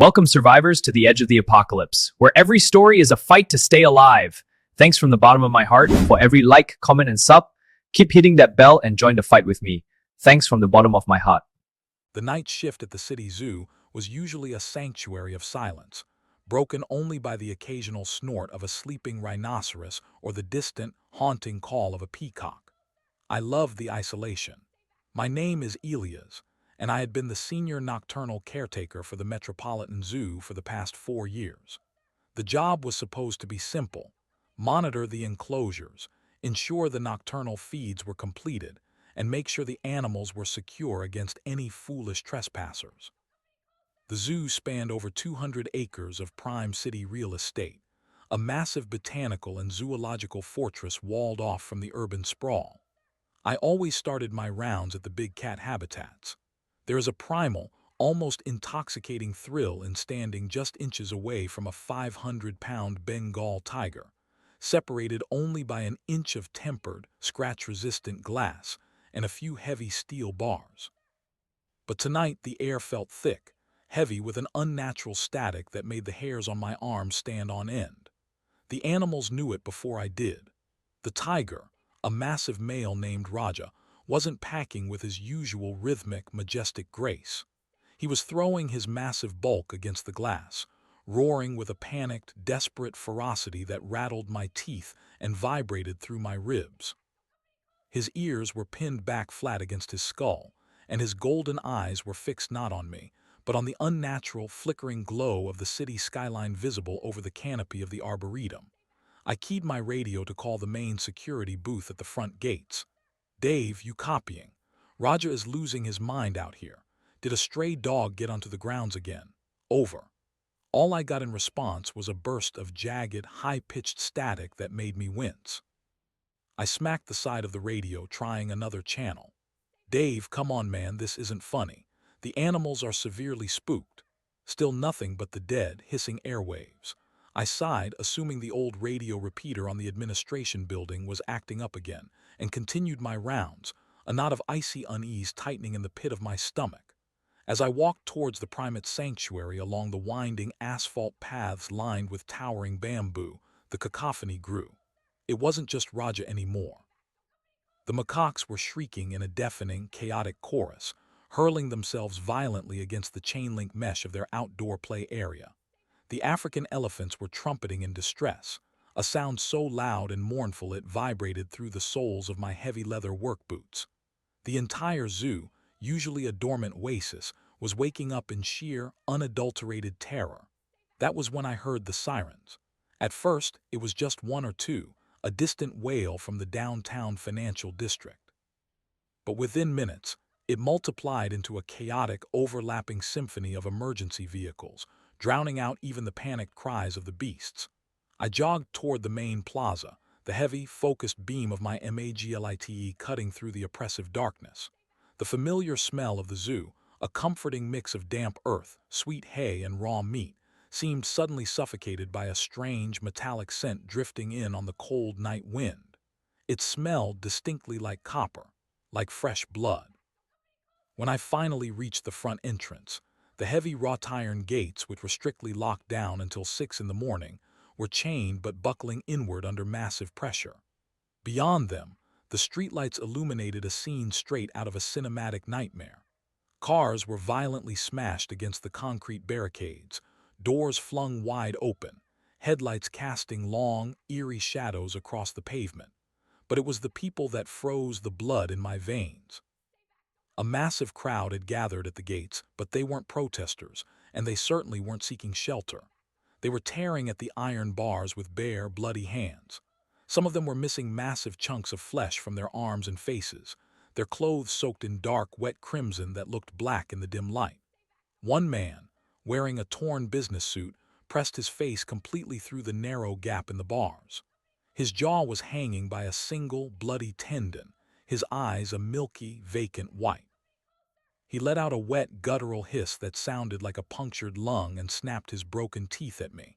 Welcome, survivors, to the edge of the apocalypse, where every story is a fight to stay alive. Thanks from the bottom of my heart for every like, comment, and sub. Keep hitting that bell and join the fight with me. Thanks from the bottom of my heart. The night shift at the city zoo was usually a sanctuary of silence, broken only by the occasional snort of a sleeping rhinoceros or the distant, haunting call of a peacock. I loved the isolation. My name is Elias, and I had been the senior nocturnal caretaker for the Metropolitan Zoo for the past 4 years. The job was supposed to be simple: monitor the enclosures, ensure the nocturnal feeds were completed, and make sure the animals were secure against any foolish trespassers. The zoo spanned over 200 acres of prime city real estate, a massive botanical and zoological fortress walled off from the urban sprawl. I always started my rounds at the big cat habitats. There is a primal, almost intoxicating thrill in standing just inches away from a 500-pound Bengal tiger, separated only by an inch of tempered, scratch-resistant glass and a few heavy steel bars. But tonight the air felt thick, heavy with an unnatural static that made the hairs on my arms stand on end. The animals knew it before I did. The tiger, a massive male named Raja, wasn't packing with his usual rhythmic, majestic grace. He was throwing his massive bulk against the glass, roaring with a panicked, desperate ferocity that rattled my teeth and vibrated through my ribs. His ears were pinned back flat against his skull, and his golden eyes were fixed not on me, but on the unnatural, flickering glow of the city skyline visible over the canopy of the arboretum. I keyed my radio to call the main security booth at the front gates. "Dave, you copying? Raja is losing his mind out here. Did a stray dog get onto the grounds again? Over." All I got in response was a burst of jagged, high-pitched static that made me wince. I smacked the side of the radio, trying another channel. "Dave, come on, man, this isn't funny. The animals are severely spooked." Still nothing but the dead, hissing airwaves. I sighed, assuming the old radio repeater on the administration building was acting up again, and continued my rounds, a knot of icy unease tightening in the pit of my stomach. As I walked towards the primate sanctuary along the winding asphalt paths lined with towering bamboo, the cacophony grew. It wasn't just Raja anymore. The macaques were shrieking in a deafening, chaotic chorus, hurling themselves violently against the chain-link mesh of their outdoor play area. The African elephants were trumpeting in distress, a sound so loud and mournful it vibrated through the soles of my heavy leather work boots. The entire zoo, usually a dormant oasis, was waking up in sheer, unadulterated terror. That was when I heard the sirens. At first, it was just one or two, a distant wail from the downtown financial district. But within minutes, it multiplied into a chaotic, overlapping symphony of emergency vehicles, drowning out even the panicked cries of the beasts. I jogged toward the main plaza, the heavy, focused beam of my MAGLITE cutting through the oppressive darkness. The familiar smell of the zoo, a comforting mix of damp earth, sweet hay, and raw meat, seemed suddenly suffocated by a strange, metallic scent drifting in on the cold night wind. It smelled distinctly like copper, like fresh blood. When I finally reached the front entrance, the heavy wrought iron gates, which were strictly locked down until 6 in the morning, were chained but buckling inward under massive pressure. Beyond them, the streetlights illuminated a scene straight out of a cinematic nightmare. Cars were violently smashed against the concrete barricades, doors flung wide open, headlights casting long, eerie shadows across the pavement. But it was the people that froze the blood in my veins. A massive crowd had gathered at the gates, but they weren't protesters, and they certainly weren't seeking shelter. They were tearing at the iron bars with bare, bloody hands. Some of them were missing massive chunks of flesh from their arms and faces, their clothes soaked in dark, wet crimson that looked black in the dim light. One man, wearing a torn business suit, pressed his face completely through the narrow gap in the bars. His jaw was hanging by a single, bloody tendon, his eyes a milky, vacant white. He let out a wet, guttural hiss that sounded like a punctured lung and snapped his broken teeth at me.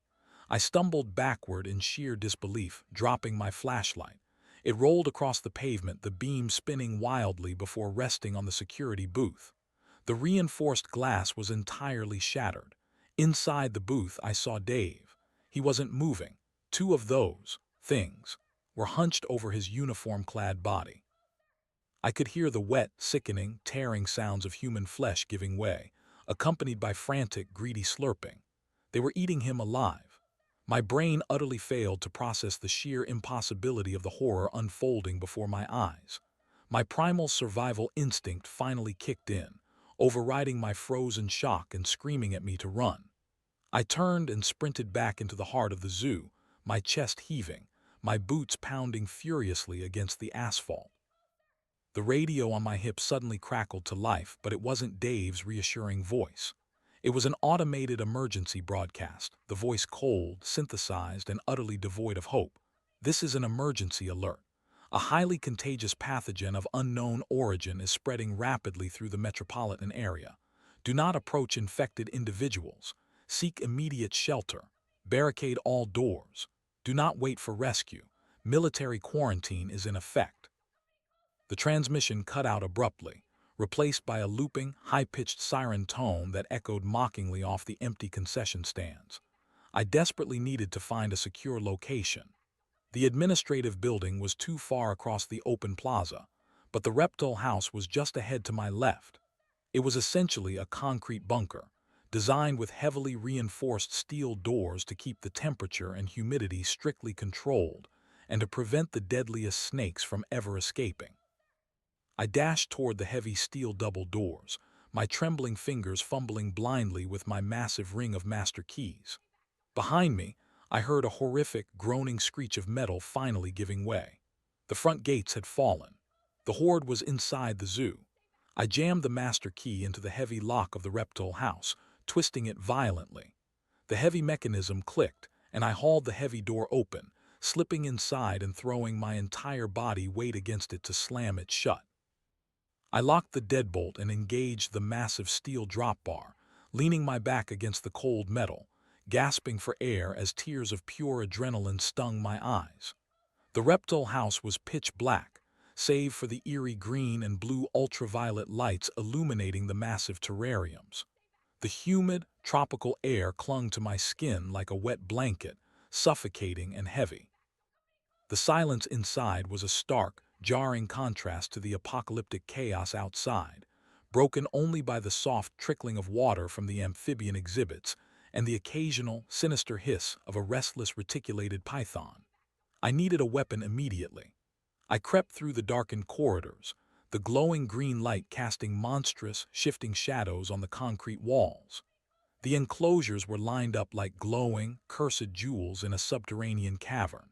I stumbled backward in sheer disbelief, dropping my flashlight. It rolled across the pavement, the beam spinning wildly before resting on the security booth. The reinforced glass was entirely shattered. Inside the booth, I saw Dave. He wasn't moving. Two of those things were hunched over his uniform-clad body. I could hear the wet, sickening, tearing sounds of human flesh giving way, accompanied by frantic, greedy slurping. They were eating him alive. My brain utterly failed to process the sheer impossibility of the horror unfolding before my eyes. My primal survival instinct finally kicked in, overriding my frozen shock and screaming at me to run. I turned and sprinted back into the heart of the zoo, my chest heaving, my boots pounding furiously against the asphalt. The radio on my hip suddenly crackled to life, but it wasn't Dave's reassuring voice. It was an automated emergency broadcast, the voice cold, synthesized, and utterly devoid of hope. This is an emergency alert. A highly contagious pathogen of unknown origin is spreading rapidly through the metropolitan area. Do not approach infected individuals. Seek immediate shelter. Barricade all doors. Do not wait for rescue. Military quarantine is in effect. The transmission cut out abruptly, replaced by a looping, high-pitched siren tone that echoed mockingly off the empty concession stands. I desperately needed to find a secure location. The administrative building was too far across the open plaza, but the reptile house was just ahead to my left. It was essentially a concrete bunker, designed with heavily reinforced steel doors to keep the temperature and humidity strictly controlled and to prevent the deadliest snakes from ever escaping. I dashed toward the heavy steel double doors, my trembling fingers fumbling blindly with my massive ring of master keys. Behind me, I heard a horrific, groaning screech of metal finally giving way. The front gates had fallen. The horde was inside the zoo. I jammed the master key into the heavy lock of the reptile house, twisting it violently. The heavy mechanism clicked, and I hauled the heavy door open, slipping inside and throwing my entire body weight against it to slam it shut. I locked the deadbolt and engaged the massive steel drop bar, leaning my back against the cold metal, gasping for air as tears of pure adrenaline stung my eyes. The reptile house was pitch black, save for the eerie green and blue ultraviolet lights illuminating the massive terrariums. The humid, tropical air clung to my skin like a wet blanket, suffocating and heavy. The silence inside was a stark, jarring contrast to the apocalyptic chaos outside, broken only by the soft trickling of water from the amphibian exhibits and the occasional, sinister hiss of a restless reticulated python. I needed a weapon immediately. I crept through the darkened corridors, the glowing green light casting monstrous, shifting shadows on the concrete walls. The enclosures were lined up like glowing, cursed jewels in a subterranean cavern.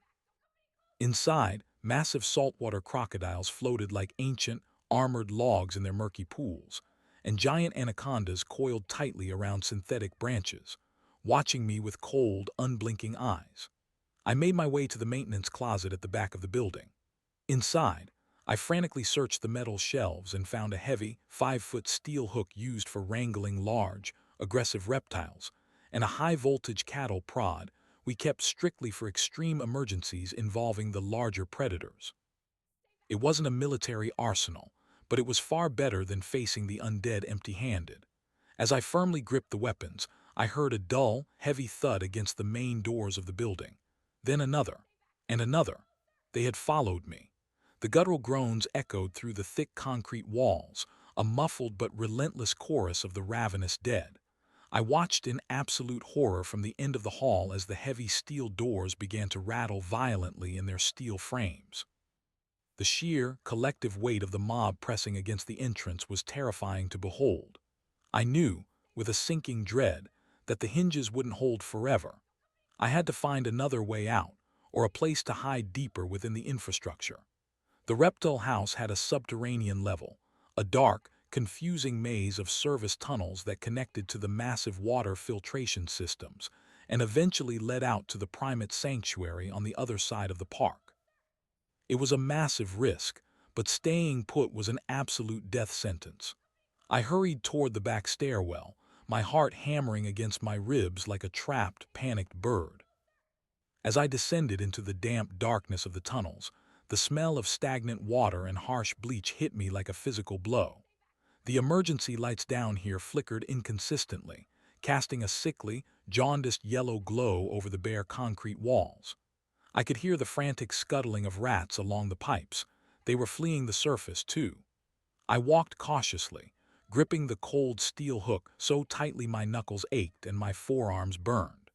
Inside, massive saltwater crocodiles floated like ancient, armored logs in their murky pools, and giant anacondas coiled tightly around synthetic branches, watching me with cold, unblinking eyes. I made my way to the maintenance closet at the back of the building. Inside, I frantically searched the metal shelves and found a heavy, 5-foot steel hook used for wrangling large, aggressive reptiles, and a high-voltage cattle prod we kept strictly for extreme emergencies involving the larger predators. It wasn't a military arsenal, but it was far better than facing the undead empty-handed. As I firmly gripped the weapons, I heard a dull, heavy thud against the main doors of the building. Then another, and another. They had followed me. The guttural groans echoed through the thick concrete walls, a muffled but relentless chorus of the ravenous dead. I watched in absolute horror from the end of the hall as the heavy steel doors began to rattle violently in their steel frames. The sheer, collective weight of the mob pressing against the entrance was terrifying to behold. I knew, with a sinking dread, that the hinges wouldn't hold forever. I had to find another way out, or a place to hide deeper within the infrastructure. The reptile house had a subterranean level, a dark, confusing maze of service tunnels that connected to the massive water filtration systems and eventually led out to the primate sanctuary on the other side of the park. It was a massive risk, but staying put was an absolute death sentence. I hurried toward the back stairwell, my heart hammering against my ribs like a trapped, panicked bird. As I descended into the damp darkness of the tunnels, the smell of stagnant water and harsh bleach hit me like a physical blow. The emergency lights down here flickered inconsistently, casting a sickly, jaundiced yellow glow over the bare concrete walls. I could hear the frantic scuttling of rats along the pipes. They were fleeing the surface, too. I walked cautiously, gripping the cold steel hook so tightly my knuckles ached and my forearms burned.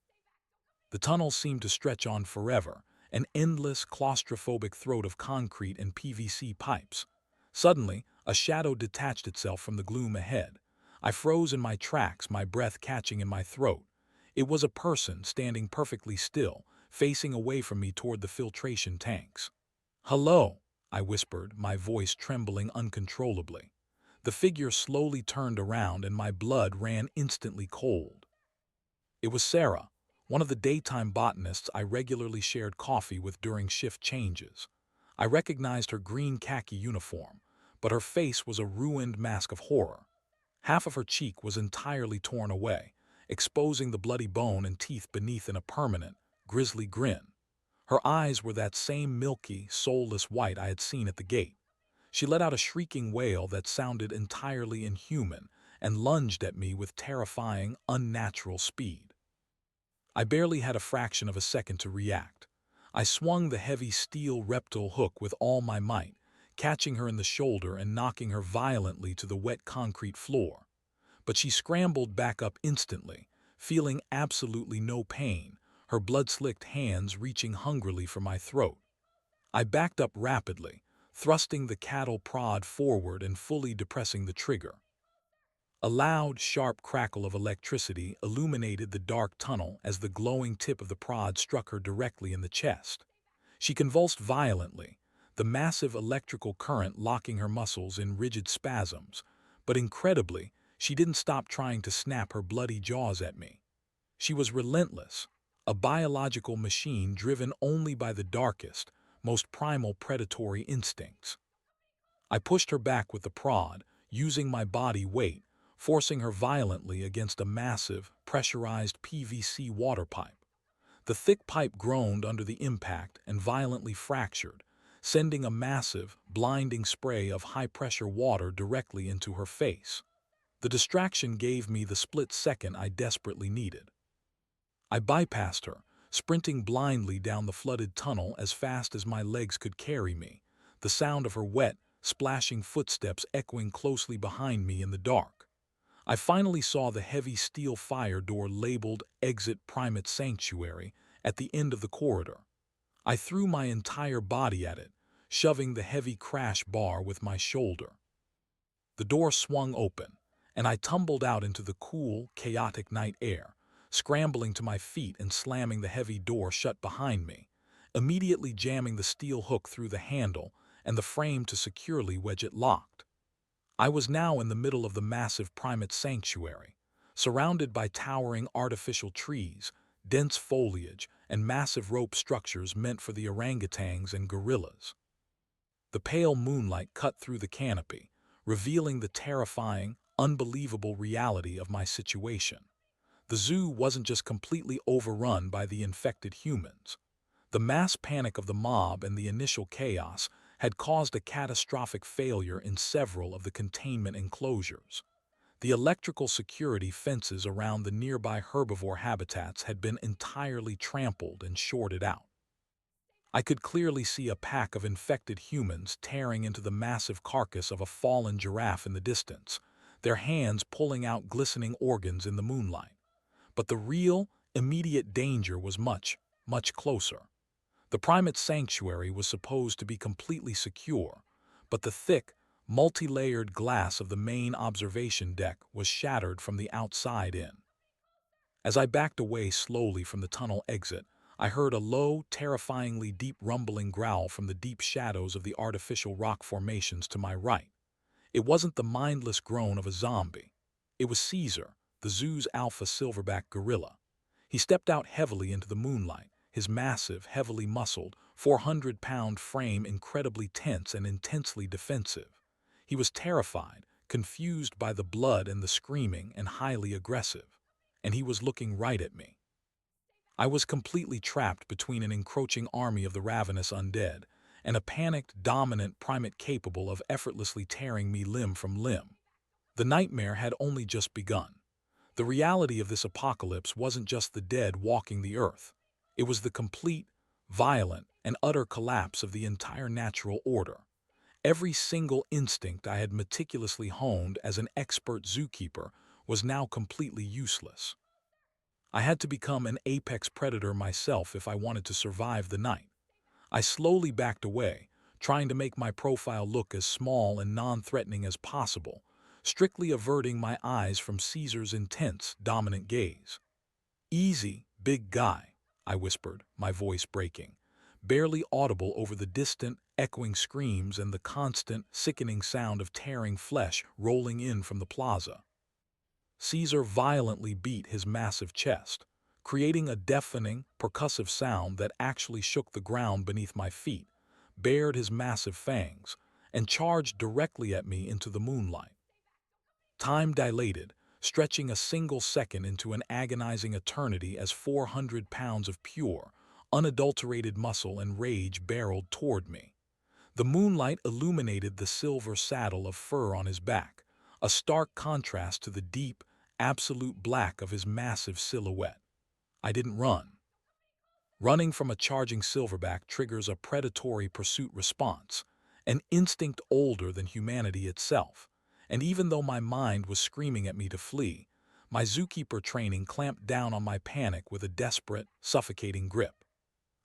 The tunnel seemed to stretch on forever, an endless, claustrophobic throat of concrete and PVC pipes. Suddenly, a shadow detached itself from the gloom ahead. I froze in my tracks, my breath catching in my throat. It was a person standing perfectly still, facing away from me toward the filtration tanks. "Hello," I whispered, my voice trembling uncontrollably. The figure slowly turned around and my blood ran instantly cold. It was Sarah, one of the daytime botanists I regularly shared coffee with during shift changes. I recognized her green khaki uniform, but her face was a ruined mask of horror. Half of her cheek was entirely torn away, exposing the bloody bone and teeth beneath in a permanent, grisly grin. Her eyes were that same milky, soulless white I had seen at the gate. She let out a shrieking wail that sounded entirely inhuman and lunged at me with terrifying, unnatural speed. I barely had a fraction of a second to react. I swung the heavy steel reptile hook with all my might, catching her in the shoulder and knocking her violently to the wet concrete floor. But she scrambled back up instantly, feeling absolutely no pain, her blood-slicked hands reaching hungrily for my throat. I backed up rapidly, thrusting the cattle prod forward and fully depressing the trigger. A loud, sharp crackle of electricity illuminated the dark tunnel as the glowing tip of the prod struck her directly in the chest. She convulsed violently, the massive electrical current locking her muscles in rigid spasms, but incredibly, she didn't stop trying to snap her bloody jaws at me. She was relentless, a biological machine driven only by the darkest, most primal predatory instincts. I pushed her back with the prod, using my body weight, forcing her violently against a massive, pressurized PVC water pipe. The thick pipe groaned under the impact and violently fractured, sending a massive, blinding spray of high-pressure water directly into her face. The distraction gave me the split second I desperately needed. I bypassed her, sprinting blindly down the flooded tunnel as fast as my legs could carry me, the sound of her wet, splashing footsteps echoing closely behind me in the dark. I finally saw the heavy steel fire door labeled Exit Primate Sanctuary at the end of the corridor. I threw my entire body at it, shoving the heavy crash bar with my shoulder. The door swung open, and I tumbled out into the cool, chaotic night air, scrambling to my feet and slamming the heavy door shut behind me, immediately jamming the steel hook through the handle and the frame to securely wedge it locked. I was now in the middle of the massive primate sanctuary, surrounded by towering artificial trees, dense foliage, and massive rope structures meant for the orangutans and gorillas. The pale moonlight cut through the canopy, revealing the terrifying, unbelievable reality of my situation. The zoo wasn't just completely overrun by the infected humans. The mass panic of the mob and the initial chaos had caused a catastrophic failure in several of the containment enclosures. The electrical security fences around the nearby herbivore habitats had been entirely trampled and shorted out. I could clearly see a pack of infected humans tearing into the massive carcass of a fallen giraffe in the distance, their hands pulling out glistening organs in the moonlight. But the real, immediate danger was much, much closer. The primate sanctuary was supposed to be completely secure, but the thick, multi-layered glass of the main observation deck was shattered from the outside in. As I backed away slowly from the tunnel exit, I heard a low, terrifyingly deep rumbling growl from the deep shadows of the artificial rock formations to my right. It wasn't the mindless groan of a zombie. It was Caesar, the zoo's alpha silverback gorilla. He stepped out heavily into the moonlight, his massive, heavily muscled, 400-pound frame incredibly tense and intensely defensive. He was terrified, confused by the blood and the screaming, and highly aggressive. And he was looking right at me. I was completely trapped between an encroaching army of the ravenous undead and a panicked, dominant primate capable of effortlessly tearing me limb from limb. The nightmare had only just begun. The reality of this apocalypse wasn't just the dead walking the earth. It was the complete, violent, and utter collapse of the entire natural order. Every single instinct I had meticulously honed as an expert zookeeper was now completely useless. I had to become an apex predator myself if I wanted to survive the night. I slowly backed away, trying to make my profile look as small and non-threatening as possible, strictly averting my eyes from Caesar's intense, dominant gaze. "Easy, big guy," I whispered, my voice breaking, barely audible over the distant, echoing screams and the constant, sickening sound of tearing flesh rolling in from the plaza. Caesar violently beat his massive chest, creating a deafening, percussive sound that actually shook the ground beneath my feet, bared his massive fangs, and charged directly at me into the moonlight. Time dilated, stretching a single second into an agonizing eternity as 400 pounds of pure, unadulterated muscle and rage barreled toward me. The moonlight illuminated the silver saddle of fur on his back, a stark contrast to the deep, absolute black of his massive silhouette. I didn't run. Running from a charging silverback triggers a predatory pursuit response, an instinct older than humanity itself. And even though my mind was screaming at me to flee, my zookeeper training clamped down on my panic with a desperate, suffocating grip.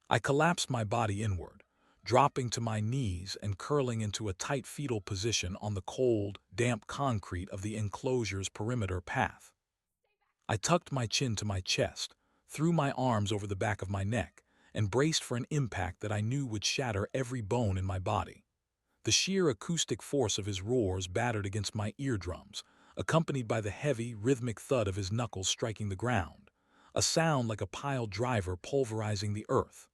I collapsed my body inward, dropping to my knees and curling into a tight fetal position on the cold, damp concrete of the enclosure's perimeter path. I tucked my chin to my chest, threw my arms over the back of my neck, and braced for an impact that I knew would shatter every bone in my body. The sheer acoustic force of his roars battered against my eardrums, accompanied by the heavy, rhythmic thud of his knuckles striking the ground, a sound like a pile driver pulverizing the earth.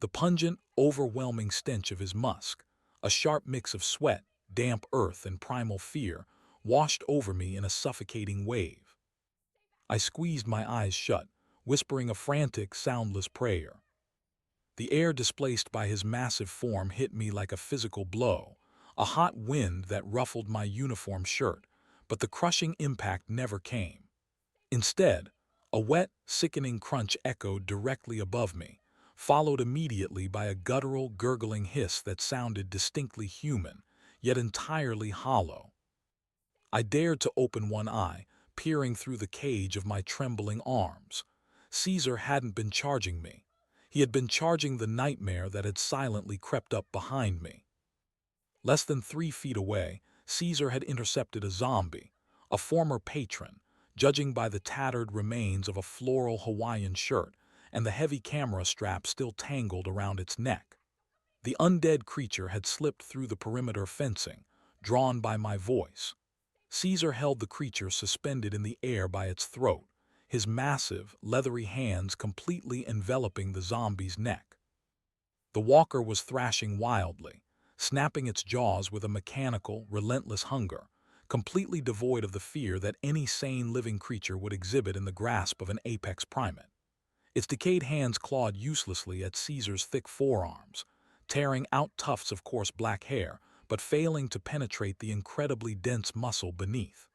The pungent, overwhelming stench of his musk, a sharp mix of sweat, damp earth, and primal fear, washed over me in a suffocating wave. I squeezed my eyes shut, whispering a frantic, soundless prayer. The air displaced by his massive form hit me like a physical blow, a hot wind that ruffled my uniform shirt, but the crushing impact never came. Instead, a wet, sickening crunch echoed directly above me, followed immediately by a guttural, gurgling hiss that sounded distinctly human, yet entirely hollow. I dared to open one eye, peering through the cage of my trembling arms. Caesar hadn't been charging me. He had been charging the nightmare that had silently crept up behind me. Less than 3 feet away, Caesar had intercepted a zombie, a former patron, judging by the tattered remains of a floral Hawaiian shirt and the heavy camera strap still tangled around its neck. The undead creature had slipped through the perimeter fencing, drawn by my voice. Caesar held the creature suspended in the air by its throat, his massive, leathery hands completely enveloping the zombie's neck. The walker was thrashing wildly, snapping its jaws with a mechanical, relentless hunger, completely devoid of the fear that any sane living creature would exhibit in the grasp of an apex primate. Its decayed hands clawed uselessly at Caesar's thick forearms, tearing out tufts of coarse black hair, but failing to penetrate the incredibly dense muscle beneath.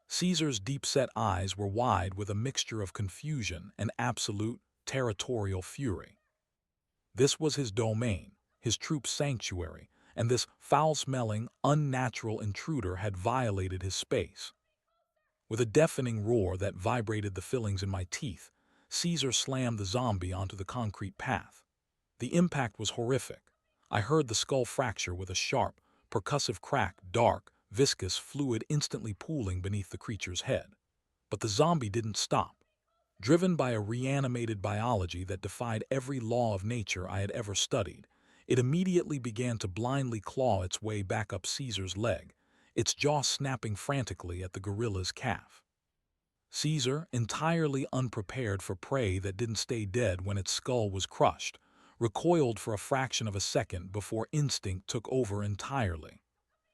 Caesar's deep-set eyes were wide with a mixture of confusion and absolute, territorial fury. This was his domain, his troop's sanctuary, and this foul-smelling, unnatural intruder had violated his space. With a deafening roar that vibrated the fillings in my teeth, Caesar slammed the zombie onto the concrete path. The impact was horrific. I heard the skull fracture with a sharp, percussive crack, dark, viscous fluid instantly pooling beneath the creature's head. But the zombie didn't stop. Driven by a reanimated biology that defied every law of nature I had ever studied, it immediately began to blindly claw its way back up Caesar's leg, its jaw snapping frantically at the gorilla's calf. Caesar, entirely unprepared for prey that didn't stay dead when its skull was crushed, recoiled for a fraction of a second before instinct took over entirely.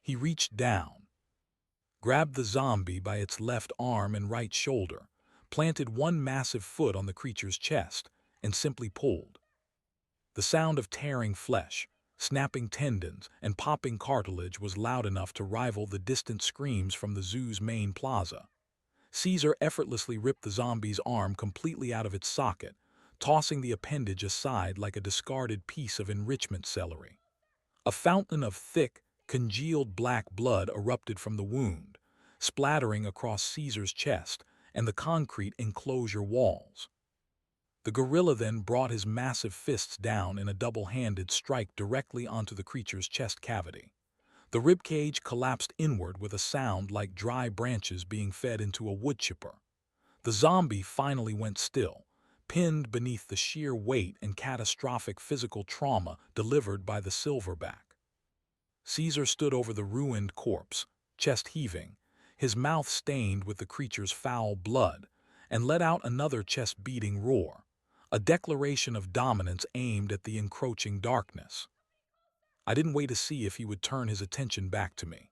He reached down, grabbed the zombie by its left arm and right shoulder, planted one massive foot on the creature's chest, and simply pulled. The sound of tearing flesh, snapping tendons, and popping cartilage was loud enough to rival the distant screams from the zoo's main plaza. Caesar effortlessly ripped the zombie's arm completely out of its socket, tossing the appendage aside like a discarded piece of enrichment celery. A fountain of thick, congealed black blood erupted from the wound, splattering across Caesar's chest and the concrete enclosure walls. The gorilla then brought his massive fists down in a double-handed strike directly onto the creature's chest cavity. The ribcage collapsed inward with a sound like dry branches being fed into a wood chipper. The zombie finally went still, pinned beneath the sheer weight and catastrophic physical trauma delivered by the silverback. Caesar stood over the ruined corpse, chest heaving, his mouth stained with the creature's foul blood, and let out another chest-beating roar, a declaration of dominance aimed at the encroaching darkness. I didn't wait to see if he would turn his attention back to me.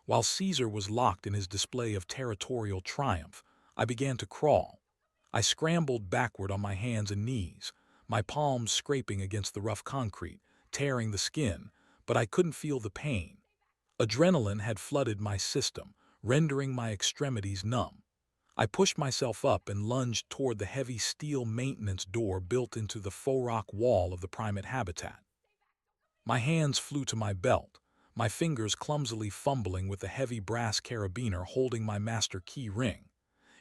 While Caesar was locked in his display of territorial triumph, I began to crawl. I scrambled backward on my hands and knees, my palms scraping against the rough concrete, tearing the skin, but I couldn't feel the pain. Adrenaline had flooded my system, rendering my extremities numb. I pushed myself up and lunged toward the heavy steel maintenance door built into the faux rock wall of the primate habitat. My hands flew to my belt, my fingers clumsily fumbling with the heavy brass carabiner holding my master key ring.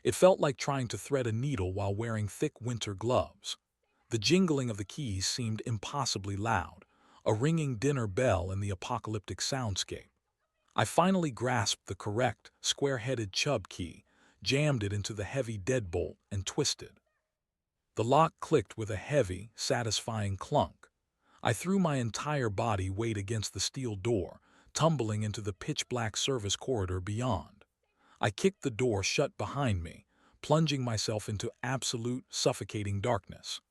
It felt like trying to thread a needle while wearing thick winter gloves. The jingling of the keys seemed impossibly loud, a ringing dinner bell in the apocalyptic soundscape. I finally grasped the correct, square-headed Chubb key, jammed it into the heavy deadbolt, and twisted. The lock clicked with a heavy, satisfying clunk. I threw my entire body weight against the steel door, tumbling into the pitch-black service corridor beyond. I kicked the door shut behind me, plunging myself into absolute, suffocating darkness.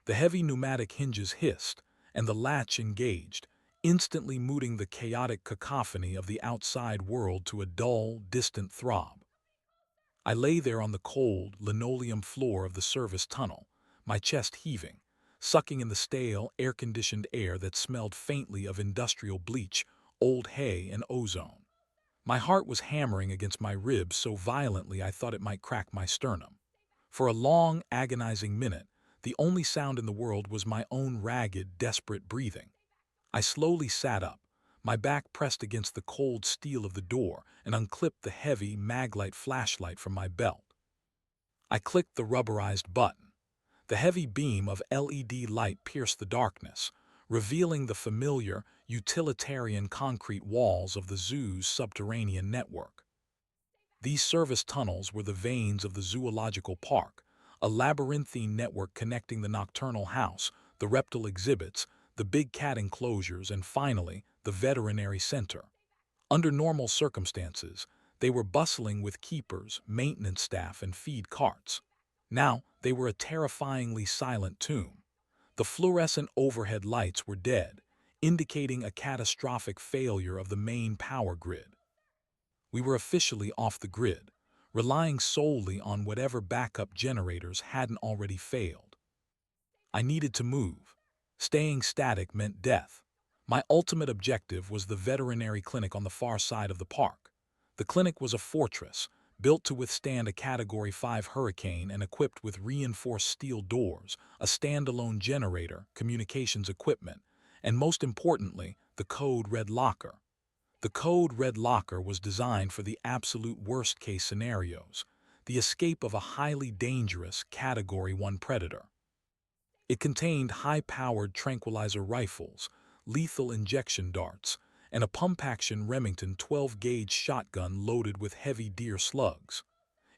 The heavy pneumatic hinges hissed, and the latch engaged, instantly muting the chaotic cacophony of the outside world to a dull, distant throb. I lay there on the cold, linoleum floor of the service tunnel, my chest heaving, sucking in the stale, air-conditioned air that smelled faintly of industrial bleach, old hay, and ozone. My heart was hammering against my ribs so violently I thought it might crack my sternum. For a long, agonizing minute, the only sound in the world was my own ragged, desperate breathing. I slowly sat up, my back pressed against the cold steel of the door, and unclipped the heavy, maglite flashlight from my belt. I clicked the rubberized button. The heavy beam of LED light pierced the darkness, revealing the familiar, utilitarian concrete walls of the zoo's subterranean network. These service tunnels were the veins of the zoological park, a labyrinthine network connecting the nocturnal house, the reptile exhibits, the big cat enclosures, and finally, the veterinary center. Under normal circumstances, they were bustling with keepers, maintenance staff, and feed carts. Now, they were a terrifyingly silent tomb. The fluorescent overhead lights were dead, indicating a catastrophic failure of the main power grid. We were officially off the grid, relying solely on whatever backup generators hadn't already failed. I needed to move. Staying static meant death. My ultimate objective was the veterinary clinic on the far side of the park. The clinic was a fortress, built to withstand a Category 5 hurricane and equipped with reinforced steel doors, a standalone generator, communications equipment, and most importantly, the Code Red Locker. The Code Red Locker was designed for the absolute worst-case scenarios, the escape of a highly dangerous Category 1 predator. It contained high-powered tranquilizer rifles, lethal injection darts, and a pump-action Remington 12-gauge shotgun loaded with heavy deer slugs.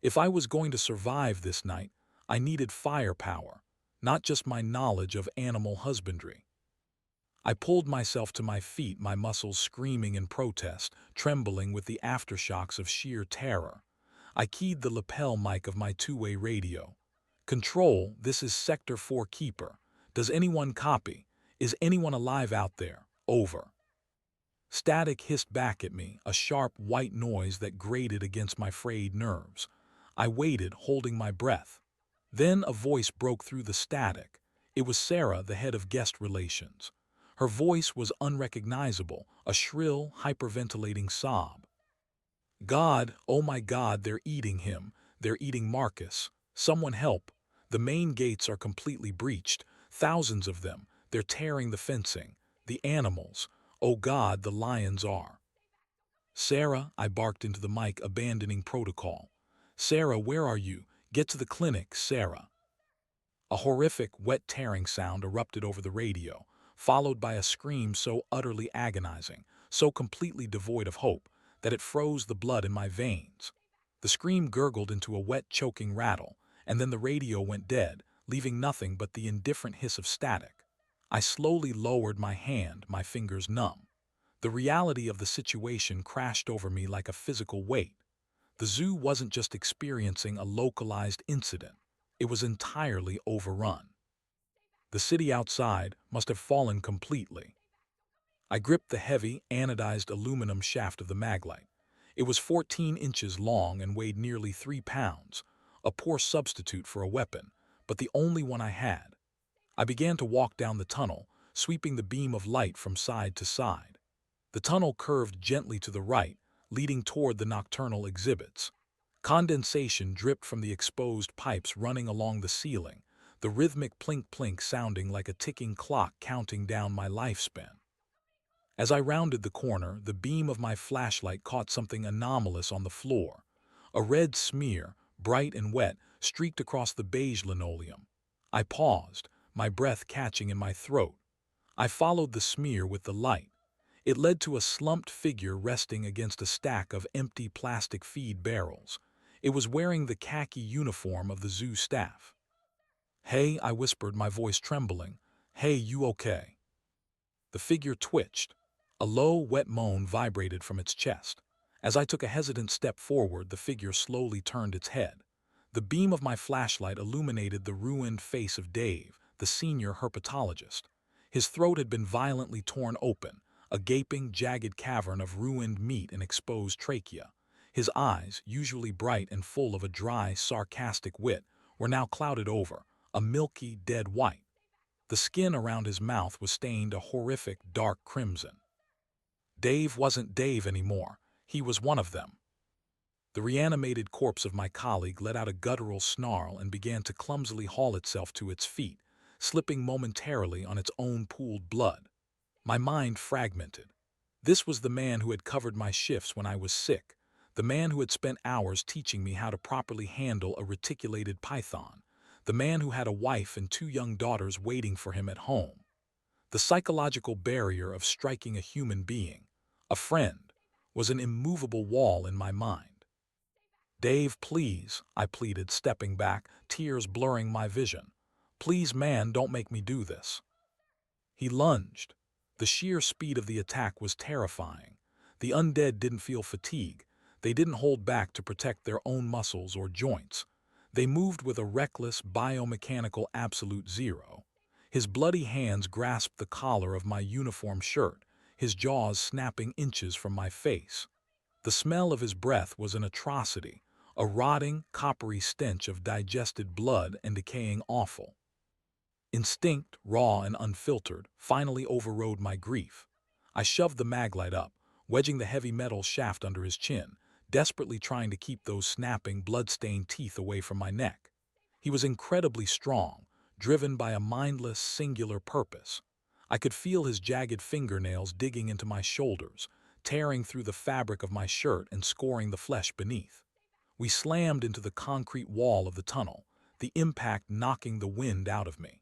If I was going to survive this night, I needed firepower, not just my knowledge of animal husbandry. I pulled myself to my feet, my muscles screaming in protest, trembling with the aftershocks of sheer terror. I keyed the lapel mic of my two-way radio. "Control, this is Sector 4 Keeper. Does anyone copy? Is anyone alive out there? Over." Static hissed back at me, a sharp white noise that grated against my frayed nerves. I waited, holding my breath. Then a voice broke through the static. It was Sarah, the head of guest relations. Her voice was unrecognizable, a shrill, hyperventilating sob. "God, oh my God, they're eating him. They're eating Marcus. Someone help. The main gates are completely breached. Thousands of them. They're tearing the fencing. The animals. Oh God, the lions are. Sarah, I barked into the mic, abandoning protocol. Sarah, where are you? Get to the clinic, Sarah. A horrific, wet tearing sound erupted over the radio, followed by a scream so utterly agonizing, so completely devoid of hope, that it froze the blood in my veins. The scream gurgled into a wet, choking rattle, and then the radio went dead, leaving nothing but the indifferent hiss of static. I slowly lowered my hand, my fingers numb. The reality of the situation crashed over me like a physical weight. The zoo wasn't just experiencing a localized incident. It was entirely overrun. The city outside must have fallen completely. I gripped the heavy, anodized aluminum shaft of the maglite. It was 14 inches long and weighed nearly 3 pounds, a poor substitute for a weapon, but the only one I had. I began to walk down the tunnel, sweeping the beam of light from side to side. The tunnel curved gently to the right, leading toward the nocturnal exhibits. Condensation dripped from the exposed pipes running along the ceiling, the rhythmic plink-plink sounding like a ticking clock counting down my lifespan. As I rounded the corner, the beam of my flashlight caught something anomalous on the floor. A red smear, bright and wet, streaked across the beige linoleum. I paused, my breath catching in my throat. I followed the smear with the light. It led to a slumped figure resting against a stack of empty plastic feed barrels. It was wearing the khaki uniform of the zoo staff. "Hey," I whispered, my voice trembling. "Hey, you okay?" The figure twitched. A low, wet moan vibrated from its chest. As I took a hesitant step forward, the figure slowly turned its head. The beam of my flashlight illuminated the ruined face of Dave, the senior herpetologist. His throat had been violently torn open, a gaping, jagged cavern of ruined meat and exposed trachea. His eyes, usually bright and full of a dry, sarcastic wit, were now clouded over, a milky, dead white. The skin around his mouth was stained a horrific, dark crimson. Dave wasn't Dave anymore. He was one of them. The reanimated corpse of my colleague let out a guttural snarl and began to clumsily haul itself to its feet, slipping momentarily on its own pooled blood. My mind fragmented. This was the man who had covered my shifts when I was sick, the man who had spent hours teaching me how to properly handle a reticulated python, the man who had a wife and 2 young daughters waiting for him at home. The psychological barrier of striking a human being, a friend, was an immovable wall in my mind. "Dave, please," I pleaded, stepping back, tears blurring my vision. "Please, man, don't make me do this." He lunged. The sheer speed of the attack was terrifying. The undead didn't feel fatigue. They didn't hold back to protect their own muscles or joints. They moved with a reckless, biomechanical absolute zero. His bloody hands grasped the collar of my uniform shirt, his jaws snapping inches from my face. The smell of his breath was an atrocity, a rotting, coppery stench of digested blood and decaying offal. Instinct, raw and unfiltered, finally overrode my grief. I shoved the maglite up, wedging the heavy metal shaft under his chin, desperately trying to keep those snapping, blood-stained teeth away from my neck. He was incredibly strong, driven by a mindless, singular purpose. I could feel his jagged fingernails digging into my shoulders, tearing through the fabric of my shirt and scoring the flesh beneath. We slammed into the concrete wall of the tunnel, the impact knocking the wind out of me.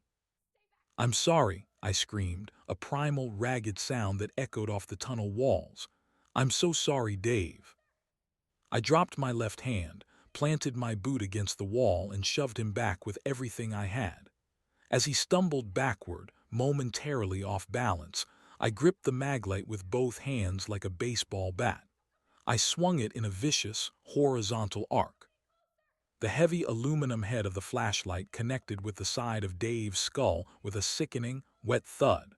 "I'm sorry," I screamed, a primal, ragged sound that echoed off the tunnel walls. "I'm so sorry, Dave." I dropped my left hand, planted my boot against the wall, and shoved him back with everything I had. As he stumbled backward, momentarily off balance, I gripped the maglite with both hands like a baseball bat. I swung it in a vicious, horizontal arc. The heavy aluminum head of the flashlight connected with the side of Dave's skull with a sickening, wet thud.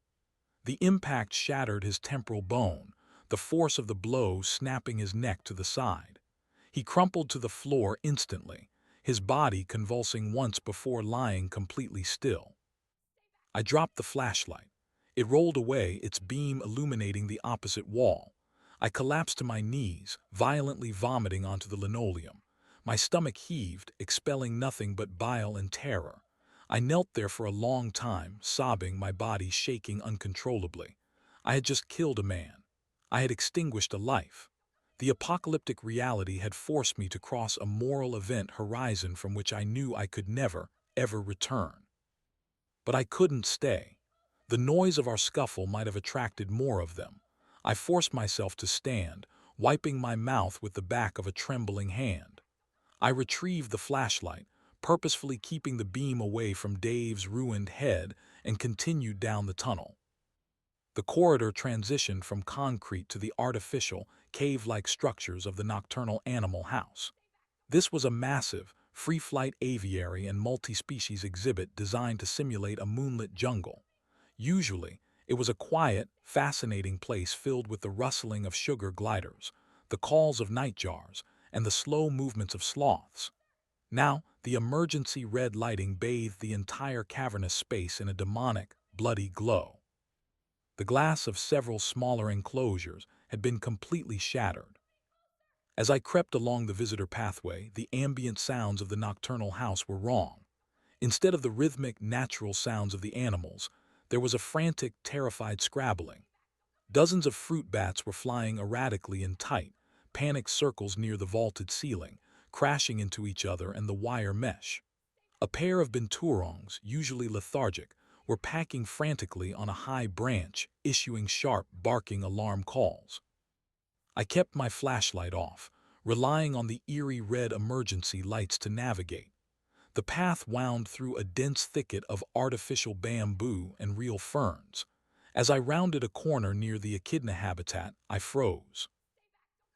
The impact shattered his temporal bone, the force of the blow snapping his neck to the side. He crumpled to the floor instantly, his body convulsing once before lying completely still. I dropped the flashlight. It rolled away, its beam illuminating the opposite wall. I collapsed to my knees, violently vomiting onto the linoleum. My stomach heaved, expelling nothing but bile and terror. I knelt there for a long time, sobbing, my body shaking uncontrollably. I had just killed a man. I had extinguished a life. The apocalyptic reality had forced me to cross a moral event horizon from which I knew I could never, ever return. But I couldn't stay. The noise of our scuffle might have attracted more of them. I forced myself to stand, wiping my mouth with the back of a trembling hand. I retrieved the flashlight, purposefully keeping the beam away from Dave's ruined head, and continued down the tunnel. The corridor transitioned from concrete to the artificial, cave-like structures of the nocturnal animal house. This was a massive, free-flight aviary and multi-species exhibit designed to simulate a moonlit jungle. Usually, it was a quiet, fascinating place filled with the rustling of sugar gliders, the calls of nightjars, and the slow movements of sloths. Now, the emergency red lighting bathed the entire cavernous space in a demonic, bloody glow. The glass of several smaller enclosures had been completely shattered. As I crept along the visitor pathway, the ambient sounds of the nocturnal house were wrong. Instead of the rhythmic, natural sounds of the animals, there was a frantic, terrified scrabbling. Dozens of fruit bats were flying erratically in tight, panicked circles near the vaulted ceiling, crashing into each other and the wire mesh. A pair of binturongs, usually lethargic, were packing frantically on a high branch, issuing sharp, barking alarm calls. I kept my flashlight off, relying on the eerie red emergency lights to navigate. The path wound through a dense thicket of artificial bamboo and real ferns. As I rounded a corner near the echidna habitat, I froze.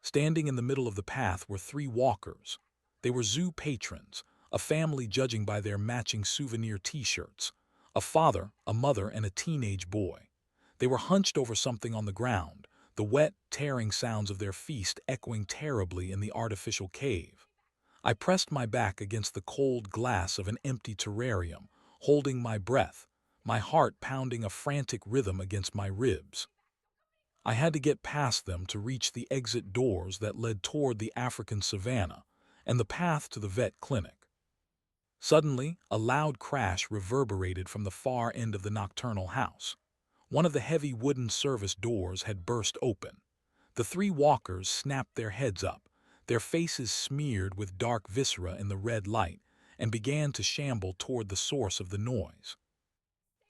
Standing in the middle of the path were three walkers. They were zoo patrons, a family judging by their matching souvenir t-shirts. A father, a mother, and a teenage boy. They were hunched over something on the ground, the wet, tearing sounds of their feast echoing terribly in the artificial cave. I pressed my back against the cold glass of an empty terrarium, holding my breath, my heart pounding a frantic rhythm against my ribs. I had to get past them to reach the exit doors that led toward the African savanna and the path to the vet clinic. Suddenly, a loud crash reverberated from the far end of the nocturnal house. One of the heavy wooden service doors had burst open. The three walkers snapped their heads up, their faces smeared with dark viscera in the red light, and began to shamble toward the source of the noise.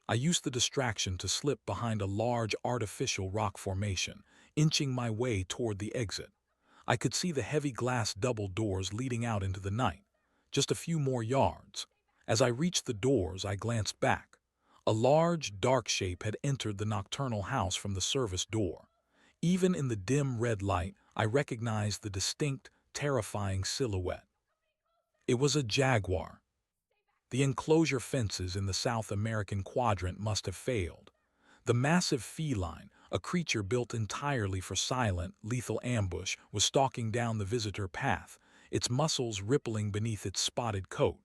I used the distraction to slip behind a large artificial rock formation, inching my way toward the exit. I could see the heavy glass double doors leading out into the night. Just a few more yards. As I reached the doors, I glanced back. A large, dark shape had entered the nocturnal house from the service door. Even in the dim red light, I recognized the distinct, terrifying silhouette. It was a jaguar. The enclosure fences in the South American quadrant must have failed. The massive feline, a creature built entirely for silent, lethal ambush, was stalking down the visitor path, its muscles rippling beneath its spotted coat.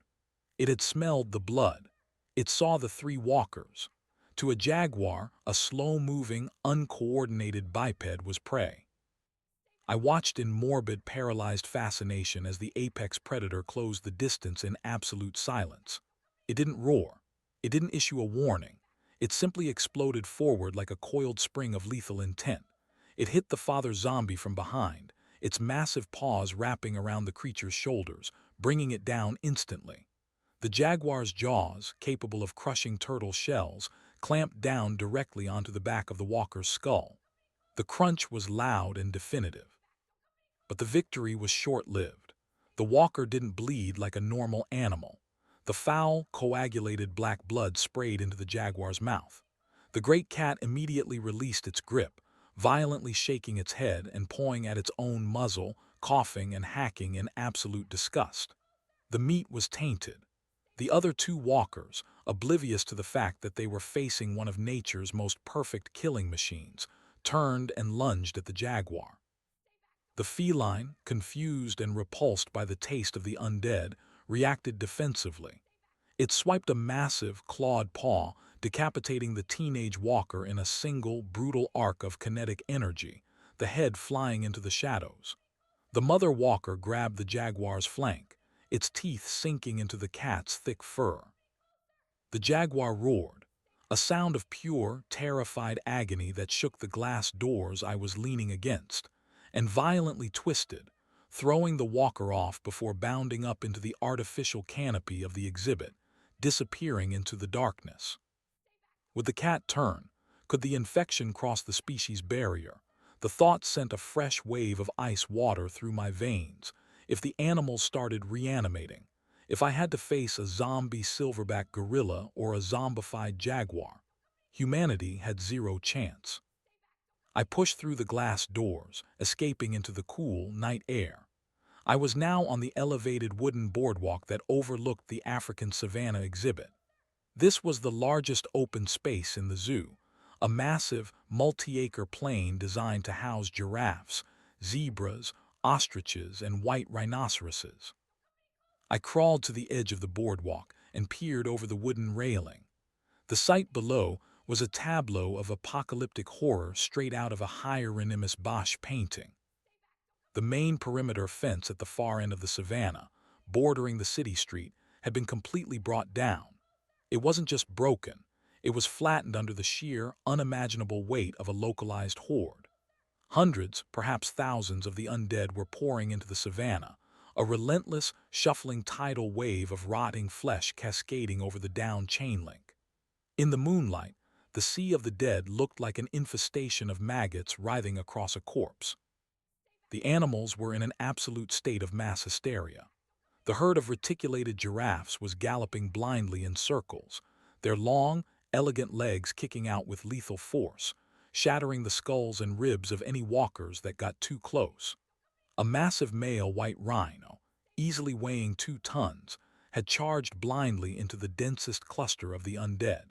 It had smelled the blood. It saw the three walkers. To a jaguar, a slow-moving, uncoordinated biped was prey. I watched in morbid, paralyzed fascination as the apex predator closed the distance in absolute silence. It didn't roar. It didn't issue a warning. It simply exploded forward like a coiled spring of lethal intent. It hit the father zombie from behind, its massive paws wrapping around the creature's shoulders, bringing it down instantly. The jaguar's jaws, capable of crushing turtle shells, clamped down directly onto the back of the walker's skull. The crunch was loud and definitive. But the victory was short-lived. The walker didn't bleed like a normal animal. The foul, coagulated black blood sprayed into the jaguar's mouth. The great cat immediately released its grip, violently shaking its head and pawing at its own muzzle, coughing and hacking in absolute disgust. The meat was tainted. The other two walkers, oblivious to the fact that they were facing one of nature's most perfect killing machines, turned and lunged at the jaguar. The feline, confused and repulsed by the taste of the undead, reacted defensively. It swiped a massive, clawed paw, decapitating the teenage walker in a single, brutal arc of kinetic energy, the head flying into the shadows. The mother walker grabbed the jaguar's flank, its teeth sinking into the cat's thick fur. The jaguar roared, a sound of pure, terrified agony that shook the glass doors I was leaning against, and violently twisted, throwing the walker off before bounding up into the artificial canopy of the exhibit, disappearing into the darkness. Would the cat turn? Could the infection cross the species barrier? The thought sent a fresh wave of ice water through my veins. If the animal started reanimating, if I had to face a zombie silverback gorilla or a zombified jaguar, humanity had zero chance. I pushed through the glass doors, escaping into the cool night air. I was now on the elevated wooden boardwalk that overlooked the African savanna exhibit. This was the largest open space in the zoo, a massive, multi-acre plain designed to house giraffes, zebras, ostriches, and white rhinoceroses. I crawled to the edge of the boardwalk and peered over the wooden railing. The sight below was a tableau of apocalyptic horror straight out of a Hieronymus Bosch painting. The main perimeter fence at the far end of the savanna, bordering the city street, had been completely brought down. It wasn't just broken, it was flattened under the sheer, unimaginable weight of a localized horde. Hundreds, perhaps thousands of the undead were pouring into the savanna, a relentless, shuffling tidal wave of rotting flesh cascading over the down chain link. In the moonlight, the sea of the dead looked like an infestation of maggots writhing across a corpse. The animals were in an absolute state of mass hysteria. The herd of reticulated giraffes was galloping blindly in circles, their long, elegant legs kicking out with lethal force, shattering the skulls and ribs of any walkers that got too close. A massive male white rhino, easily weighing 2 tons, had charged blindly into the densest cluster of the undead.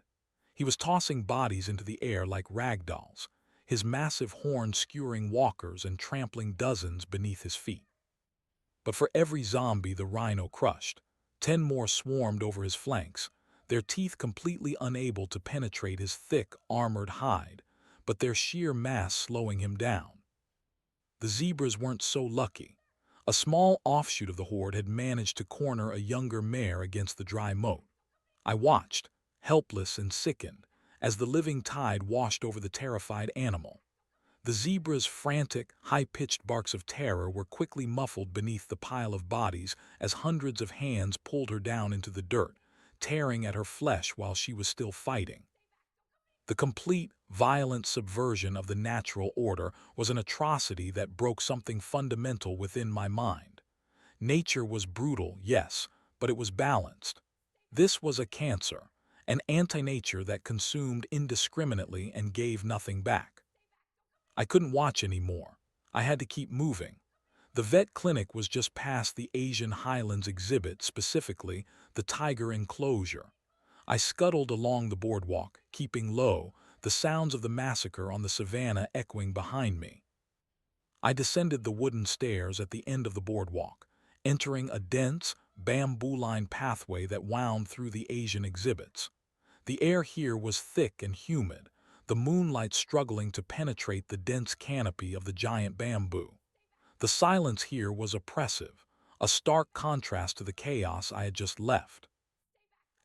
He was tossing bodies into the air like rag dolls, his massive horns skewering walkers and trampling dozens beneath his feet. But for every zombie the rhino crushed, 10 more swarmed over his flanks, their teeth completely unable to penetrate his thick, armored hide, but their sheer mass slowing him down. The zebras weren't so lucky. A small offshoot of the horde had managed to corner a younger mare against the dry moat. I watched, helpless and sickened, as the living tide washed over the terrified animal. The zebra's frantic, high-pitched barks of terror were quickly muffled beneath the pile of bodies as hundreds of hands pulled her down into the dirt, tearing at her flesh while she was still fighting. The complete, violent subversion of the natural order was an atrocity that broke something fundamental within my mind. Nature was brutal, yes, but it was balanced. This was a cancer, an anti-nature that consumed indiscriminately and gave nothing back. I couldn't watch anymore. I had to keep moving. The vet clinic was just past the Asian Highlands exhibit, specifically the tiger enclosure. I scuttled along the boardwalk, keeping low, the sounds of the massacre on the savanna echoing behind me. I descended the wooden stairs at the end of the boardwalk, entering a dense, bamboo-lined pathway that wound through the Asian exhibits. The air here was thick and humid, the moonlight struggling to penetrate the dense canopy of the giant bamboo. The silence here was oppressive, a stark contrast to the chaos I had just left.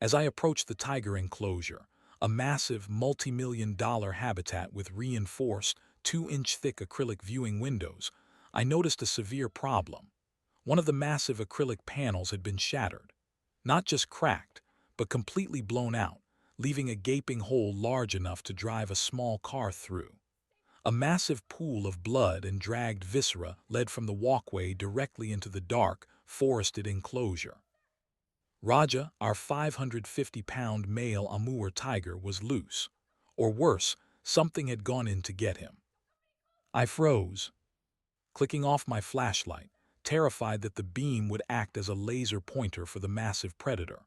As I approached the tiger enclosure, a massive multi-million-dollar habitat with reinforced, 2-inch thick acrylic viewing windows, I noticed a severe problem. One of the massive acrylic panels had been shattered. Not just cracked, but completely blown out, leaving a gaping hole large enough to drive a small car through. A massive pool of blood and dragged viscera led from the walkway directly into the dark, forested enclosure. Raja, our 550-pound male Amur tiger, was loose. Or worse, something had gone in to get him. I froze, clicking off my flashlight, terrified that the beam would act as a laser pointer for the massive predator.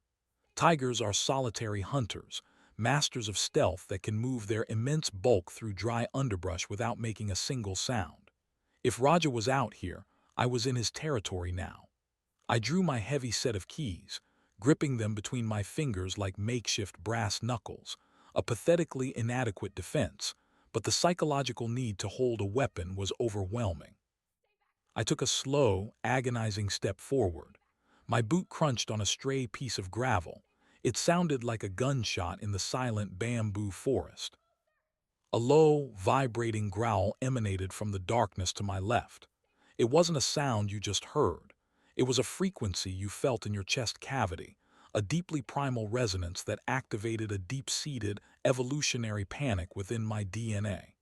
Tigers are solitary hunters, masters of stealth that can move their immense bulk through dry underbrush without making a single sound. If Raja was out here, I was in his territory now. I drew my heavy set of keys, gripping them between my fingers like makeshift brass knuckles, a pathetically inadequate defense, but the psychological need to hold a weapon was overwhelming. I took a slow, agonizing step forward. My boot crunched on a stray piece of gravel. It sounded like a gunshot in the silent bamboo forest. A low, vibrating growl emanated from the darkness to my left. It wasn't a sound you just heard. It was a frequency you felt in your chest cavity, a deeply primal resonance that activated a deep-seated, evolutionary panic within my DNA.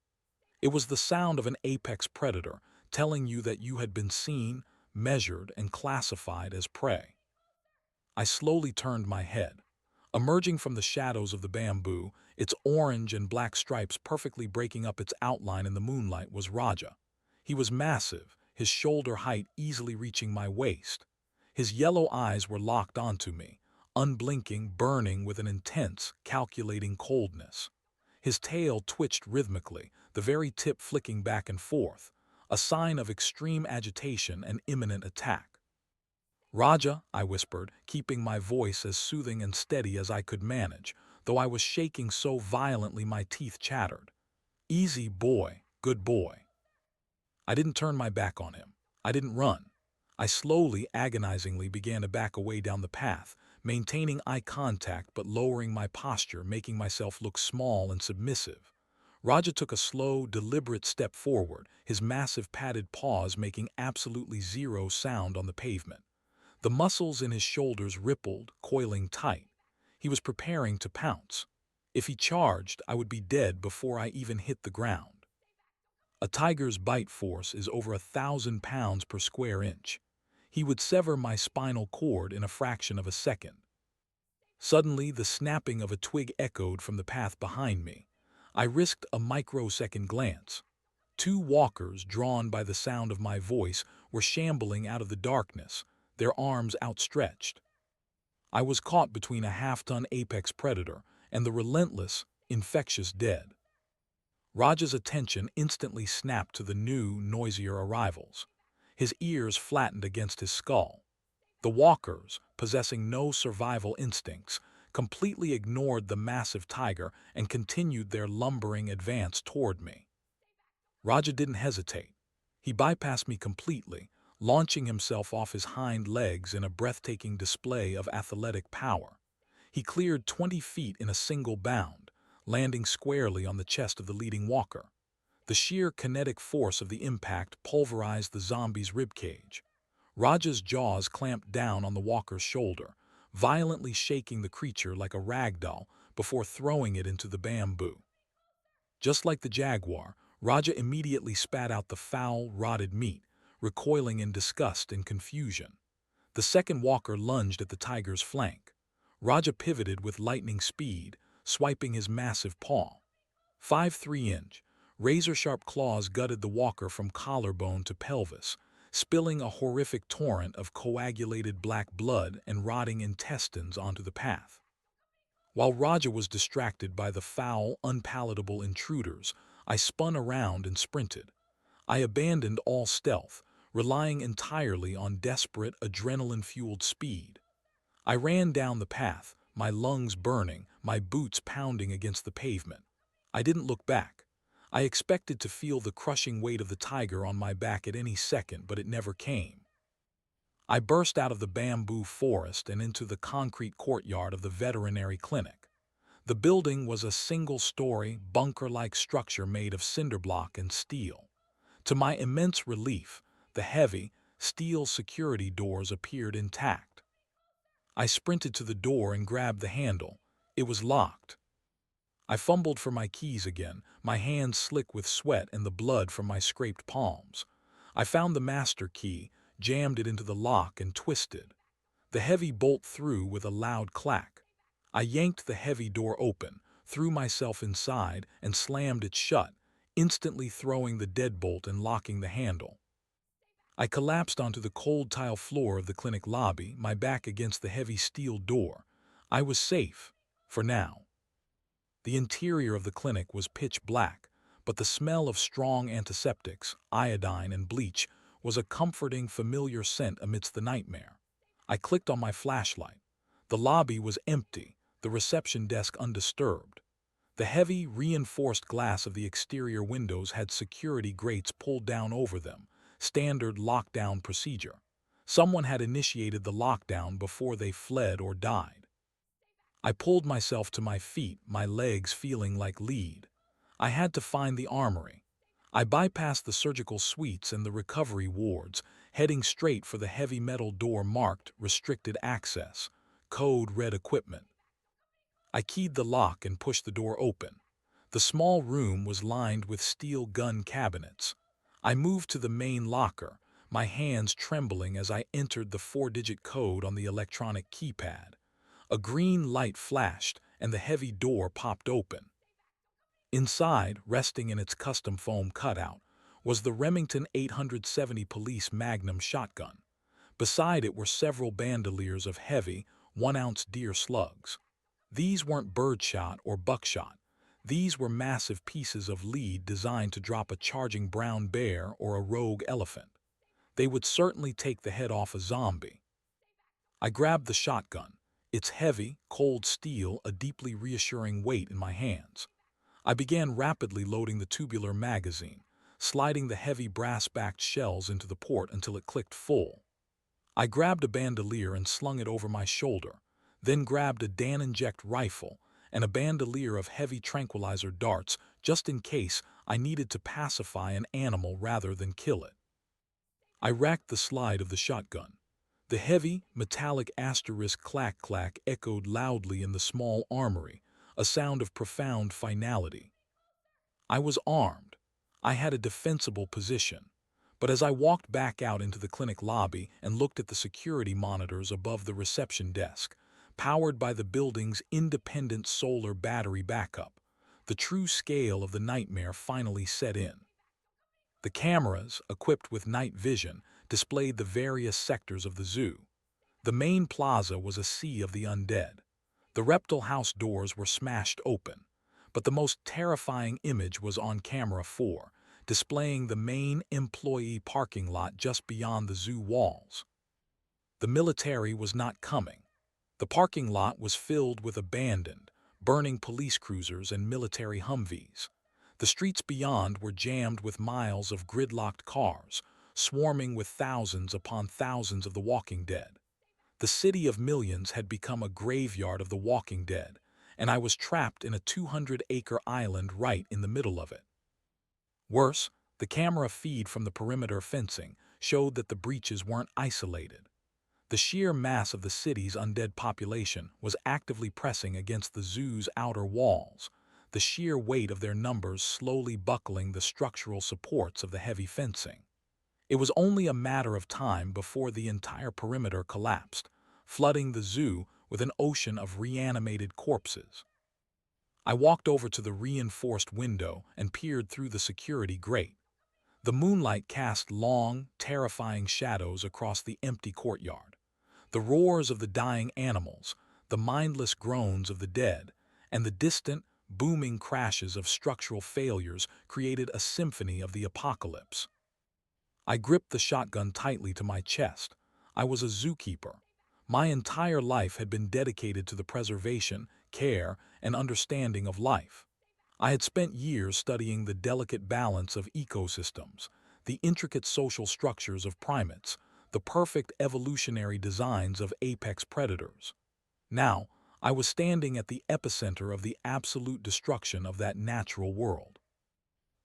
It was the sound of an apex predator telling you that you had been seen, measured, and classified as prey. I slowly turned my head. Emerging from the shadows of the bamboo, its orange and black stripes perfectly breaking up its outline in the moonlight, was Raja. He was massive, his shoulder height easily reaching my waist. His yellow eyes were locked onto me, unblinking, burning with an intense, calculating coldness. His tail twitched rhythmically, the very tip flicking back and forth, a sign of extreme agitation and imminent attack. "Raja," I whispered, keeping my voice as soothing and steady as I could manage, though I was shaking so violently my teeth chattered. "Easy, boy, good boy." I didn't turn my back on him. I didn't run. I slowly, agonizingly began to back away down the path, maintaining eye contact but lowering my posture, making myself look small and submissive. Raja took a slow, deliberate step forward, his massive padded paws making absolutely zero sound on the pavement. The muscles in his shoulders rippled, coiling tight. He was preparing to pounce. If he charged, I would be dead before I even hit the ground. A tiger's bite force is over 1,000 pounds per square inch. He would sever my spinal cord in a fraction of a second. Suddenly, the snapping of a twig echoed from the path behind me. I risked a microsecond glance. Two walkers, drawn by the sound of my voice, were shambling out of the darkness, their arms outstretched. I was caught between a half-ton apex predator and the relentless, infectious dead. Raja's attention instantly snapped to the new, noisier arrivals. His ears flattened against his skull. The walkers, possessing no survival instincts, completely ignored the massive tiger and continued their lumbering advance toward me. Raja didn't hesitate. He bypassed me completely, launching himself off his hind legs in a breathtaking display of athletic power. He cleared 20 feet in a single bound, landing squarely on the chest of the leading walker. The sheer kinetic force of the impact pulverized the zombie's ribcage. Raja's jaws clamped down on the walker's shoulder, violently shaking the creature like a rag doll before throwing it into the bamboo. Just like the jaguar, Raja immediately spat out the foul, rotted meat, recoiling in disgust and confusion. The second walker lunged at the tiger's flank. Raja pivoted with lightning speed, swiping his massive paw. 5'3" razor-sharp claws gutted the walker from collarbone to pelvis, spilling a horrific torrent of coagulated black blood and rotting intestines onto the path. While Raja was distracted by the foul, unpalatable intruders, I spun around and sprinted. I abandoned all stealth, relying entirely on desperate, adrenaline-fueled speed. I ran down the path, my lungs burning, my boots pounding against the pavement. I didn't look back. I expected to feel the crushing weight of the tiger on my back at any second, but it never came. I burst out of the bamboo forest and into the concrete courtyard of the veterinary clinic. The building was a single-story, bunker-like structure made of cinder block and steel. To my immense relief, the heavy, steel security doors appeared intact. I sprinted to the door and grabbed the handle. It was locked. I fumbled for my keys again, my hands slick with sweat and the blood from my scraped palms. I found the master key, jammed it into the lock and twisted. The heavy bolt threw with a loud clack. I yanked the heavy door open, threw myself inside, and slammed it shut, instantly throwing the deadbolt and locking the handle. I collapsed onto the cold tile floor of the clinic lobby, my back against the heavy steel door. I was safe, for now. The interior of the clinic was pitch black, but the smell of strong antiseptics, iodine, and bleach was a comforting, familiar scent amidst the nightmare. I clicked on my flashlight. The lobby was empty, the reception desk undisturbed. The heavy, reinforced glass of the exterior windows had security grates pulled down over them, standard lockdown procedure. Someone had initiated the lockdown before they fled or died. I pulled myself to my feet, my legs feeling like lead. I had to find the armory. I bypassed the surgical suites and the recovery wards, heading straight for the heavy metal door marked Restricted Access, Code Red Equipment. I keyed the lock and pushed the door open. The small room was lined with steel gun cabinets. I moved to the main locker, my hands trembling as I entered the 4-digit code on the electronic keypad. A green light flashed, and the heavy door popped open. Inside, resting in its custom foam cutout, was the Remington 870 Police Magnum shotgun. Beside it were several bandoliers of heavy, 1-ounce deer slugs. These weren't birdshot or buckshot. These were massive pieces of lead designed to drop a charging brown bear or a rogue elephant. They would certainly take the head off a zombie. I grabbed the shotgun, its heavy, cold steel a deeply reassuring weight in my hands. I began rapidly loading the tubular magazine, sliding the heavy brass-backed shells into the port until it clicked full. I grabbed a bandolier and slung it over my shoulder, then grabbed a Dan-inject rifle and a bandolier of heavy tranquilizer darts just in case I needed to pacify an animal rather than kill it. I racked the slide of the shotgun. The heavy, metallic asterisk clack-clack echoed loudly in the small armory, a sound of profound finality. I was armed. I had a defensible position. But as I walked back out into the clinic lobby and looked at the security monitors above the reception desk, powered by the building's independent solar battery backup, the true scale of the nightmare finally set in. The cameras, equipped with night vision, displayed the various sectors of the zoo. The main plaza was a sea of the undead. The reptile house doors were smashed open, but the most terrifying image was on camera 4, displaying the main employee parking lot just beyond the zoo walls. The military was not coming. The parking lot was filled with abandoned, burning police cruisers and military Humvees. The streets beyond were jammed with miles of gridlocked cars, swarming with thousands upon thousands of the walking dead. The city of millions had become a graveyard of the walking dead, and I was trapped in a 200-acre island right in the middle of it. Worse, the camera feed from the perimeter fencing showed that the breaches weren't isolated. The sheer mass of the city's undead population was actively pressing against the zoo's outer walls, the sheer weight of their numbers slowly buckling the structural supports of the heavy fencing. It was only a matter of time before the entire perimeter collapsed, flooding the zoo with an ocean of reanimated corpses. I walked over to the reinforced window and peered through the security grate. The moonlight cast long, terrifying shadows across the empty courtyard. The roars of the dying animals, the mindless groans of the dead, and the distant, booming crashes of structural failures created a symphony of the apocalypse. I gripped the shotgun tightly to my chest. I was a zookeeper. My entire life had been dedicated to the preservation, care, and understanding of life. I had spent years studying the delicate balance of ecosystems, the intricate social structures of primates, the perfect evolutionary designs of apex predators. Now, I was standing at the epicenter of the absolute destruction of that natural world.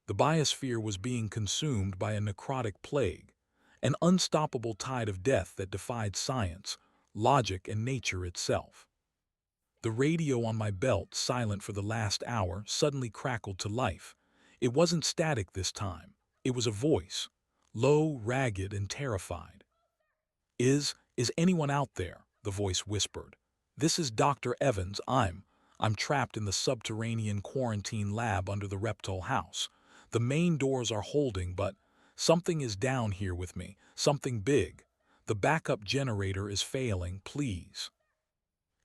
The biosphere was being consumed by a necrotic plague, an unstoppable tide of death that defied science, logic, and nature itself. The radio on my belt, silent for the last hour, suddenly crackled to life. It wasn't static this time. It was a voice, low, ragged, and terrified. Is anyone out there?" the voice whispered. "This is Dr. Evans. I'm trapped in the subterranean quarantine lab under the reptile house. The main doors are holding, but something is down here with me, something big. The backup generator is failing, please.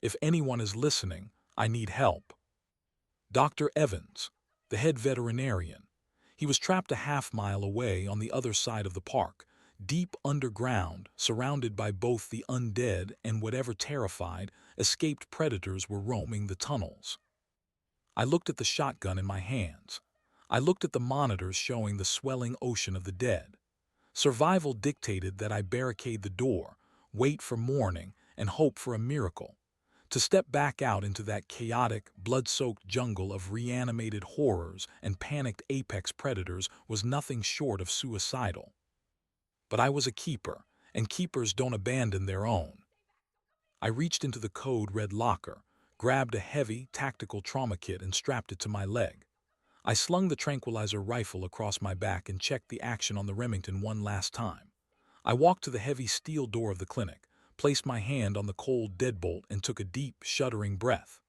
If anyone is listening, I need help." Dr. Evans, the head veterinarian. He was trapped a half-mile away on the other side of the park, deep underground, surrounded by both the undead and whatever terrified, escaped predators were roaming the tunnels. I looked at the shotgun in my hands. I looked at the monitors showing the swelling ocean of the dead. Survival dictated that I barricade the door, wait for morning, and hope for a miracle. To step back out into that chaotic, blood-soaked jungle of reanimated horrors and panicked apex predators was nothing short of suicidal. But I was a keeper, and keepers don't abandon their own. I reached into the code-red locker, grabbed a heavy, tactical trauma kit and strapped it to my leg. I slung the tranquilizer rifle across my back and checked the action on the Remington one last time. I walked to the heavy steel door of the clinic, placed my hand on the cold deadbolt and took a deep, shuddering breath.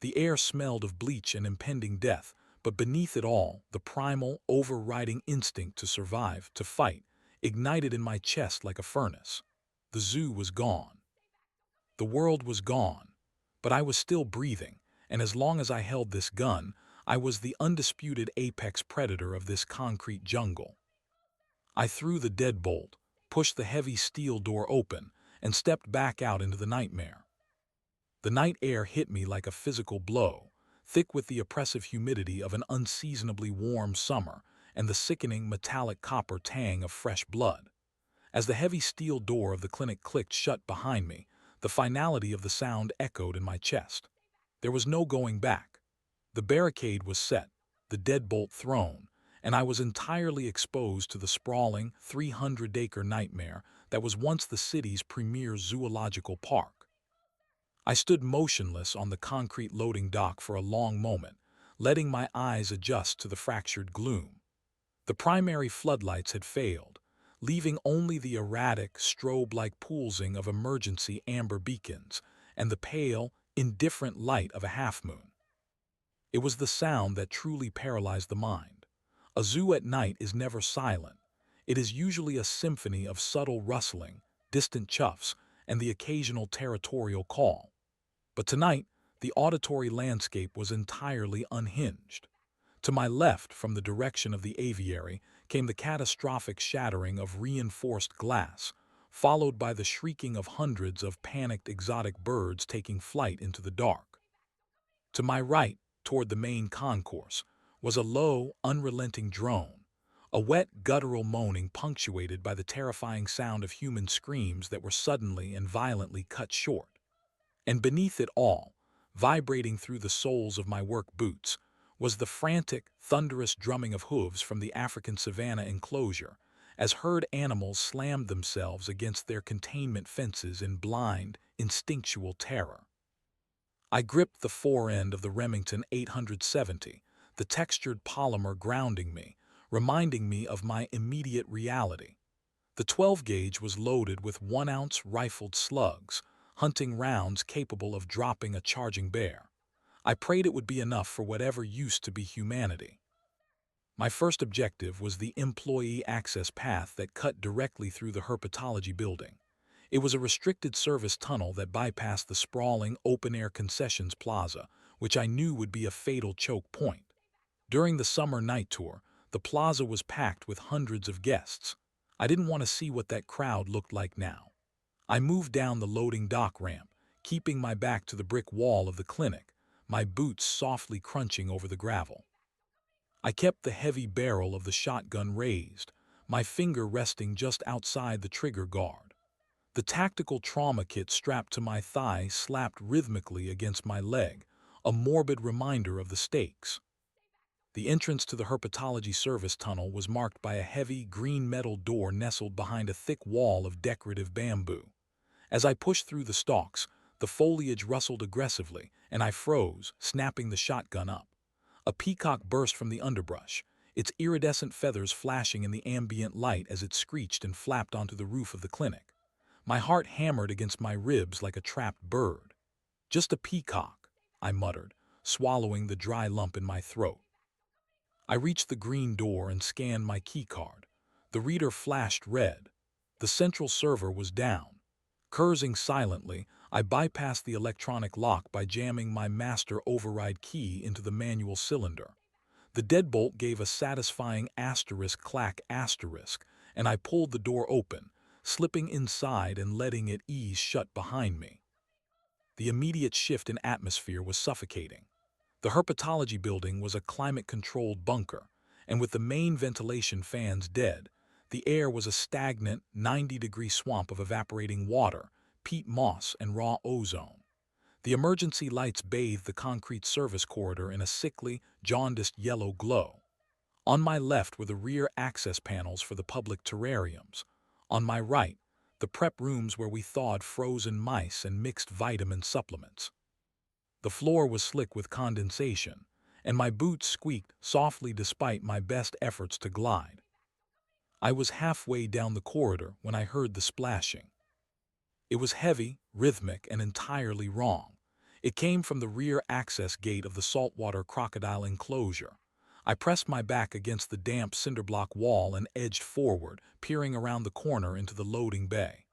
The air smelled of bleach and impending death, but beneath it all, the primal, overriding instinct to survive, to fight, ignited in my chest like a furnace. The zoo was gone. The world was gone, but I was still breathing, and as long as I held this gun, I was the undisputed apex predator of this concrete jungle. I threw the deadbolt, pushed the heavy steel door open, and stepped back out into the nightmare. The night air hit me like a physical blow, thick with the oppressive humidity of an unseasonably warm summer and the sickening metallic copper tang of fresh blood. As the heavy steel door of the clinic clicked shut behind me, the finality of the sound echoed in my chest. There was no going back. The barricade was set, the deadbolt thrown, and I was entirely exposed to the sprawling, 300-acre nightmare that was once the city's premier zoological park. I stood motionless on the concrete loading dock for a long moment, letting my eyes adjust to the fractured gloom. The primary floodlights had failed, leaving only the erratic, strobe-like pulsing of emergency amber beacons and the pale, indifferent light of a half-moon. It was the sound that truly paralyzed the mind. A zoo at night is never silent. It is usually a symphony of subtle rustling, distant chuffs, and the occasional territorial call. But tonight, the auditory landscape was entirely unhinged. To my left, from the direction of the aviary, came the catastrophic shattering of reinforced glass, followed by the shrieking of hundreds of panicked exotic birds taking flight into the dark. To my right, toward the main concourse, was a low, unrelenting drone, a wet, guttural moaning punctuated by the terrifying sound of human screams that were suddenly and violently cut short. And beneath it all, vibrating through the soles of my work boots, was the frantic, thunderous drumming of hooves from the African savanna enclosure, as herd animals slammed themselves against their containment fences in blind, instinctual terror. I gripped the fore end of the Remington 870, the textured polymer grounding me, reminding me of my immediate reality. The 12-gauge was loaded with 1-ounce rifled slugs, hunting rounds capable of dropping a charging bear. I prayed it would be enough for whatever used to be humanity. My first objective was the employee access path that cut directly through the herpetology building. It was a restricted service tunnel that bypassed the sprawling open-air concessions plaza, which I knew would be a fatal choke point. During the summer night tour, the plaza was packed with hundreds of guests. I didn't want to see what that crowd looked like now. I moved down the loading dock ramp, keeping my back to the brick wall of the clinic, my boots softly crunching over the gravel. I kept the heavy barrel of the shotgun raised, my finger resting just outside the trigger guard. The tactical trauma kit strapped to my thigh slapped rhythmically against my leg, a morbid reminder of the stakes. The entrance to the herpetology service tunnel was marked by a heavy, green metal door nestled behind a thick wall of decorative bamboo. As I pushed through the stalks, the foliage rustled aggressively, and I froze, snapping the shotgun up. A peacock burst from the underbrush, its iridescent feathers flashing in the ambient light as it screeched and flapped onto the roof of the clinic. My heart hammered against my ribs like a trapped bird. "Just a peacock," I muttered, swallowing the dry lump in my throat. I reached the green door and scanned my keycard. The reader flashed red. The central server was down. Cursing silently, I bypassed the electronic lock by jamming my master override key into the manual cylinder. The deadbolt gave a satisfying asterisk clack asterisk, and I pulled the door open, slipping inside and letting it ease shut behind me. The immediate shift in atmosphere was suffocating. The herpetology building was a climate-controlled bunker, and with the main ventilation fans dead, The air was a stagnant, 90-degree swamp of evaporating water, peat moss, and raw ozone. The emergency lights bathed the concrete service corridor in a sickly, jaundiced yellow glow. On my left were the rear access panels for the public terrariums. On my right, the prep rooms where we thawed frozen mice and mixed vitamin supplements. The floor was slick with condensation, and my boots squeaked softly despite my best efforts to glide. I was halfway down the corridor when I heard the splashing. It was heavy, rhythmic, and entirely wrong. It came from the rear access gate of the saltwater crocodile enclosure. I pressed my back against the damp cinderblock wall and edged forward, peering around the corner into the loading bay.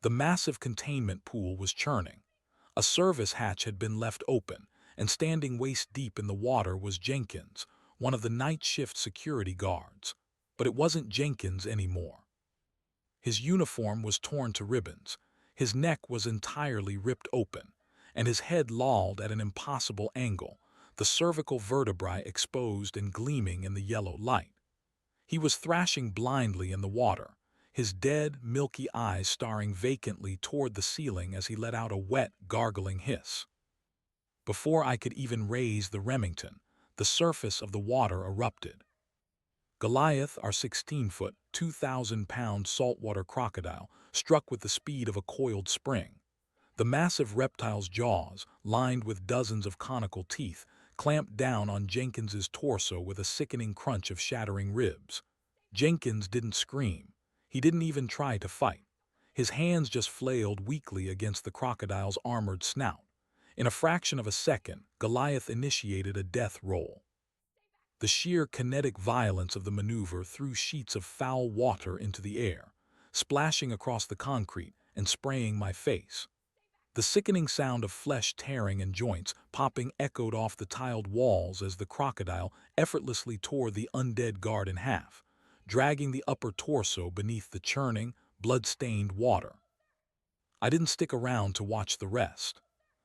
The massive containment pool was churning. A service hatch had been left open, and standing waist-deep in the water was Jenkins, one of the night shift security guards. But it wasn't Jenkins anymore. His uniform was torn to ribbons, his neck was entirely ripped open, and his head lolled at an impossible angle, the cervical vertebrae exposed and gleaming in the yellow light. He was thrashing blindly in the water, his dead, milky eyes staring vacantly toward the ceiling as he let out a wet, gargling hiss. Before I could even raise the Remington, the surface of the water erupted. Goliath, our 16-foot, 2,000-pound saltwater crocodile, struck with the speed of a coiled spring. The massive reptile's jaws, lined with dozens of conical teeth, clamped down on Jenkins's torso with a sickening crunch of shattering ribs. Jenkins didn't scream. He didn't even try to fight. His hands just flailed weakly against the crocodile's armored snout. In a fraction of a second, Goliath initiated a death roll. The sheer kinetic violence of the maneuver threw sheets of foul water into the air, splashing across the concrete and spraying my face. The sickening sound of flesh tearing and joints popping echoed off the tiled walls as the crocodile effortlessly tore the undead guard in half, dragging the upper torso beneath the churning, blood-stained water. I didn't stick around to watch the rest.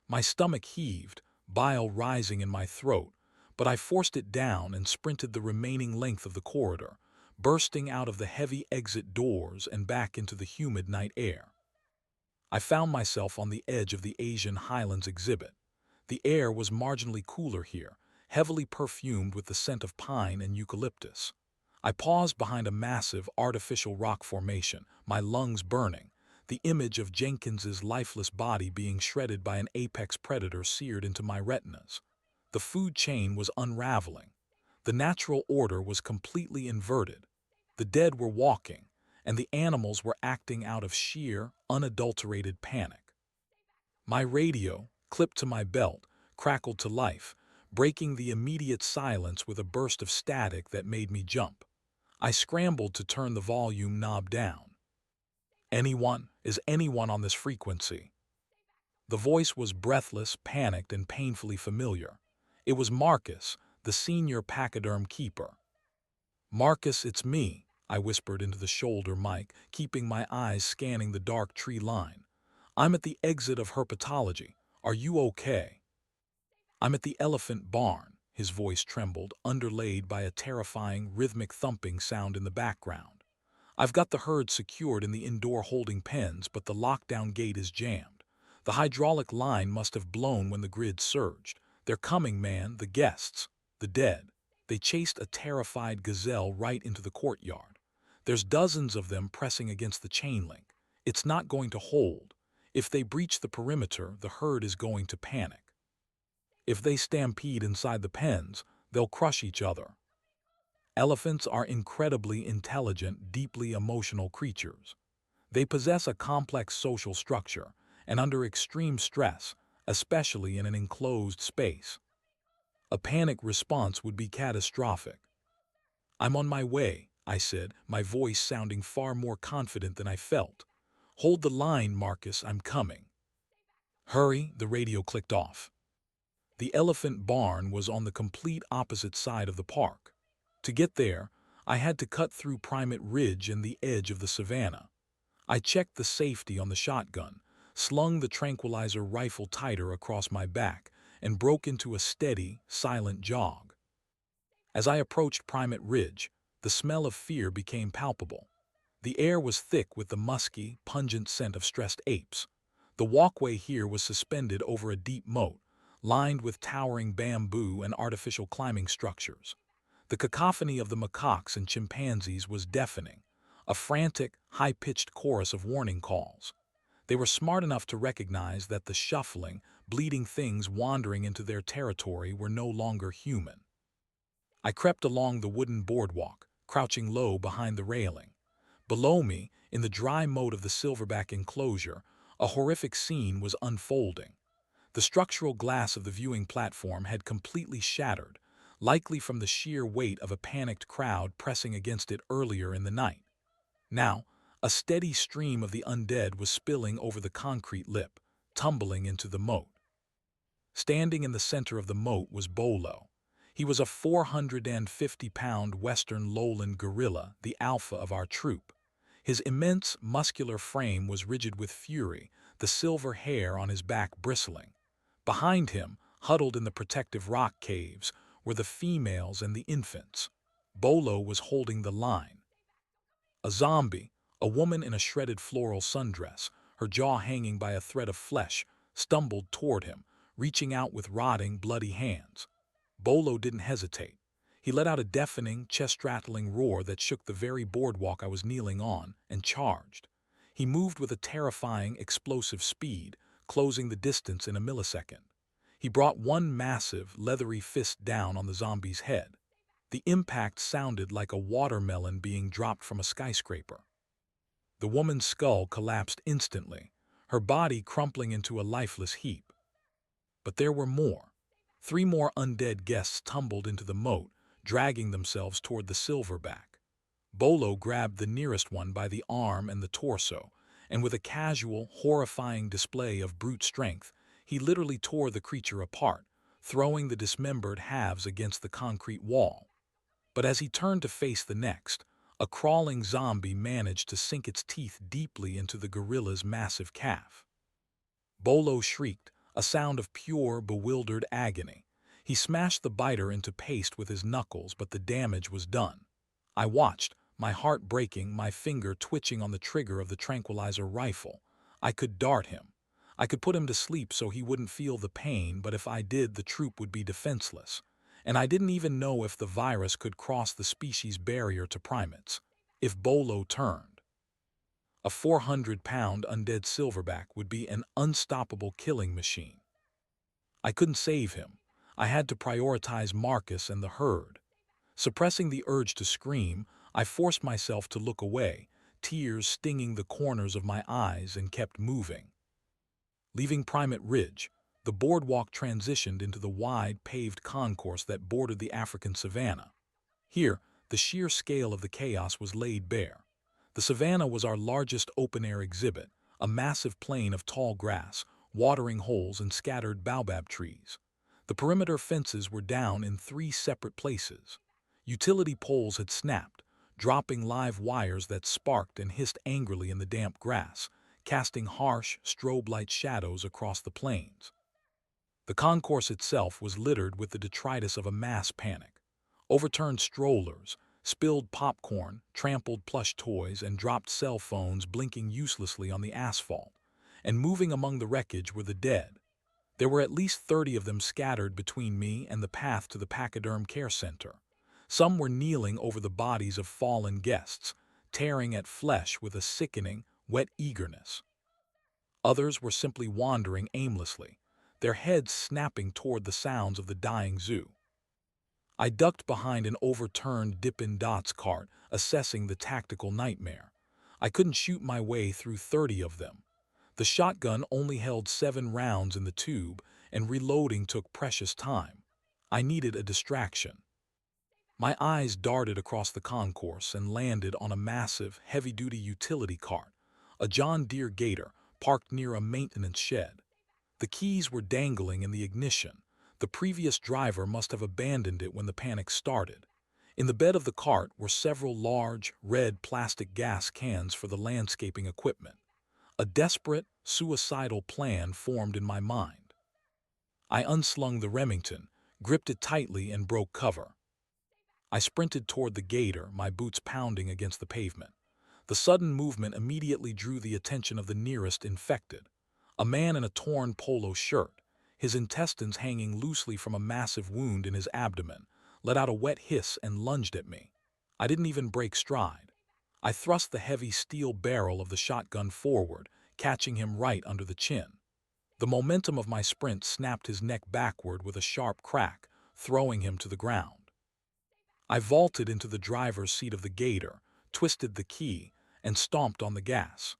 My stomach heaved, bile rising in my throat, but I forced it down and sprinted the remaining length of the corridor, bursting out of the heavy exit doors and back into the humid night air. I found myself on the edge of the Asian Highlands exhibit. The air was marginally cooler here, heavily perfumed with the scent of pine and eucalyptus. I paused behind a massive, artificial rock formation, my lungs burning, the image of Jenkins's lifeless body being shredded by an apex predator seared into my retinas. The food chain was unraveling. The natural order was completely inverted. The dead were walking, and the animals were acting out of sheer, unadulterated panic. My radio, clipped to my belt, crackled to life, breaking the immediate silence with a burst of static that made me jump. I scrambled to turn the volume knob down. "Anyone? Is anyone on this frequency?" The voice was breathless, panicked, and painfully familiar. It was Marcus, the senior pachyderm keeper. "Marcus, it's me," I whispered into the shoulder mic, keeping my eyes scanning the dark tree line. "I'm at the exit of herpetology. Are you okay?" "I'm at the elephant barn," his voice trembled, underlaid by a terrifying, rhythmic thumping sound in the background. "I've got the herd secured in the indoor holding pens, but the lockdown gate is jammed. The hydraulic line must have blown when the grid surged. They're coming, man, the guests, the dead." They chased a terrified gazelle right into the courtyard. "There's dozens of them pressing against the chain link. It's not going to hold. If they breach the perimeter, the herd is going to panic. If they stampede inside the pens, they'll crush each other." Elephants are incredibly intelligent, deeply emotional creatures. They possess a complex social structure, and under extreme stress, especially in an enclosed space, a panic response would be catastrophic. "I'm on my way," I said, my voice sounding far more confident than I felt. "Hold the line, Marcus, I'm coming." "Hurry," the radio clicked off. The elephant barn was on the complete opposite side of the park. To get there, I had to cut through Primate Ridge and the edge of the savannah. I checked the safety on the shotgun, slung the tranquilizer rifle tighter across my back, and broke into a steady, silent jog. As I approached Primate Ridge, the smell of fear became palpable. The air was thick with the musky, pungent scent of stressed apes. The walkway here was suspended over a deep moat, lined with towering bamboo and artificial climbing structures. The cacophony of the macaques and chimpanzees was deafening, a frantic, high-pitched chorus of warning calls. They were smart enough to recognize that the shuffling, bleeding things wandering into their territory were no longer human. I crept along the wooden boardwalk, crouching low behind the railing. Below me, in the dry moat of the silverback enclosure, a horrific scene was unfolding. The structural glass of the viewing platform had completely shattered, likely from the sheer weight of a panicked crowd pressing against it earlier in the night. Now, a steady stream of the undead was spilling over the concrete lip, tumbling into the moat. Standing in the center of the moat was Bolo. He was a 450-pound Western lowland gorilla, the alpha of our troop. His immense, muscular frame was rigid with fury, the silver hair on his back bristling. Behind him, huddled in the protective rock caves, were the females and the infants. Bolo was holding the line. A zombie, a woman in a shredded floral sundress, her jaw hanging by a thread of flesh, stumbled toward him, reaching out with rotting, bloody hands. Bolo didn't hesitate. He let out a deafening, chest-rattling roar that shook the very boardwalk I was kneeling on, and charged. He moved with a terrifying, explosive speed, closing the distance in a millisecond. He brought one massive, leathery fist down on the zombie's head. The impact sounded like a watermelon being dropped from a skyscraper. The woman's skull collapsed instantly, her body crumpling into a lifeless heap. But there were more. 3 more undead guests tumbled into the moat, dragging themselves toward the silverback. Bolo grabbed the nearest one by the arm and the torso, and with a casual, horrifying display of brute strength, he literally tore the creature apart, throwing the dismembered halves against the concrete wall. But as he turned to face the next, a crawling zombie managed to sink its teeth deeply into the gorilla's massive calf. Bolo shrieked, a sound of pure, bewildered agony. He smashed the biter into paste with his knuckles, but the damage was done. I watched, my heart breaking, my finger twitching on the trigger of the tranquilizer rifle. I could dart him. I could put him to sleep so he wouldn't feel the pain, but if I did, the troop would be defenseless. And I didn't even know if the virus could cross the species barrier to primates. If Bolo turned, a 400-pound undead silverback would be an unstoppable killing machine. I couldn't save him. I had to prioritize Marcus and the herd. Suppressing the urge to scream, I forced myself to look away, tears stinging the corners of my eyes, and kept moving. Leaving Primate Ridge, the boardwalk transitioned into the wide, paved concourse that bordered the African savanna. Here, the sheer scale of the chaos was laid bare. The savanna was our largest open-air exhibit, a massive plain of tall grass, watering holes, and scattered baobab trees. The perimeter fences were down in 3 separate places. Utility poles had snapped, dropping live wires that sparked and hissed angrily in the damp grass, casting harsh, strobe-light shadows across the plains. The concourse itself was littered with the detritus of a mass panic. Overturned strollers, spilled popcorn, trampled plush toys, and dropped cell phones blinking uselessly on the asphalt. And moving among the wreckage were the dead. There were at least 30 of them scattered between me and the path to the Pachyderm Care Center. Some were kneeling over the bodies of fallen guests, tearing at flesh with a sickening, wet eagerness. Others were simply wandering aimlessly, their heads snapping toward the sounds of the dying zoo. I ducked behind an overturned Dippin' Dots cart, assessing the tactical nightmare. I couldn't shoot my way through 30 of them. The shotgun only held 7 rounds in the tube, and reloading took precious time. I needed a distraction. My eyes darted across the concourse and landed on a massive, heavy-duty utility cart, a John Deere Gator, parked near a maintenance shed. The keys were dangling in the ignition. The previous driver must have abandoned it when the panic started. In the bed of the cart were several large, red plastic gas cans for the landscaping equipment. A desperate, suicidal plan formed in my mind. I unslung the Remington, gripped it tightly, and broke cover. I sprinted toward the Gator, my boots pounding against the pavement. The sudden movement immediately drew the attention of the nearest infected, a man in a torn polo shirt, his intestines hanging loosely from a massive wound in his abdomen, let out a wet hiss and lunged at me. I didn't even break stride. I thrust the heavy steel barrel of the shotgun forward, catching him right under the chin. The momentum of my sprint snapped his neck backward with a sharp crack, throwing him to the ground. I vaulted into the driver's seat of the Gator, twisted the key, and stomped on the gas.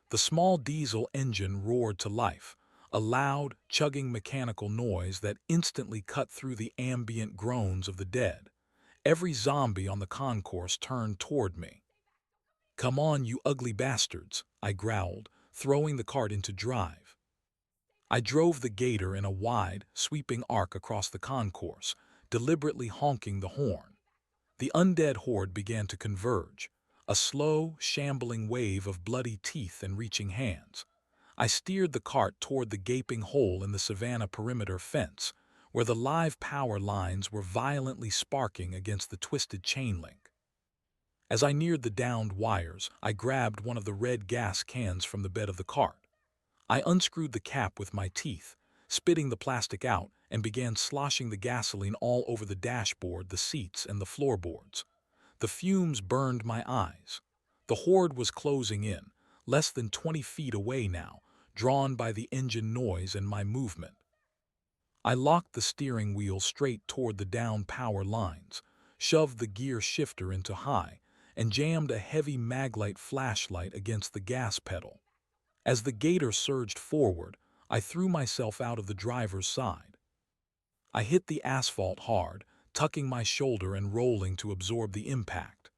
The small diesel engine roared to life, a loud, chugging mechanical noise that instantly cut through the ambient groans of the dead. Every zombie on the concourse turned toward me. "Come on, you ugly bastards," I growled, throwing the cart into drive. I drove the Gator in a wide, sweeping arc across the concourse, deliberately honking the horn. The undead horde began to converge, a slow, shambling wave of bloody teeth and reaching hands. I steered the cart toward the gaping hole in the savanna perimeter fence, where the live power lines were violently sparking against the twisted chain link. As I neared the downed wires, I grabbed one of the red gas cans from the bed of the cart. I unscrewed the cap with my teeth, spitting the plastic out, and began sloshing the gasoline all over the dashboard, the seats, and the floorboards. The fumes burned my eyes. The horde was closing in, less than 20 feet away now, drawn by the engine noise and my movement. I locked the steering wheel straight toward the down power lines, shoved the gear shifter into high, and jammed a heavy maglite flashlight against the gas pedal. As the Gator surged forward, I threw myself out of the driver's side. I hit the asphalt hard, tucking my shoulder and rolling to absorb the impact.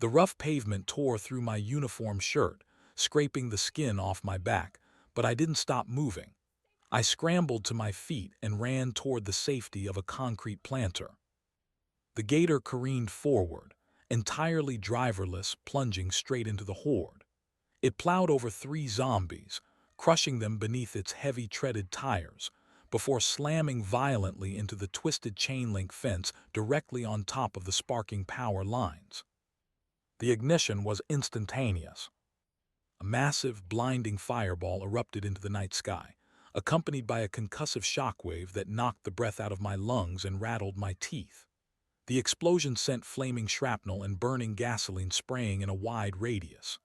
The rough pavement tore through my uniform shirt, scraping the skin off my back, but I didn't stop moving. I scrambled to my feet and ran toward the safety of a concrete planter. The Gator careened forward, entirely driverless, plunging straight into the horde. It plowed over 3 zombies, crushing them beneath its heavy treaded tires, before slamming violently into the twisted chain-link fence directly on top of the sparking power lines. The ignition was instantaneous. A massive, blinding fireball erupted into the night sky, accompanied by a concussive shockwave that knocked the breath out of my lungs and rattled my teeth. The explosion sent flaming shrapnel and burning gasoline spraying in a wide radius.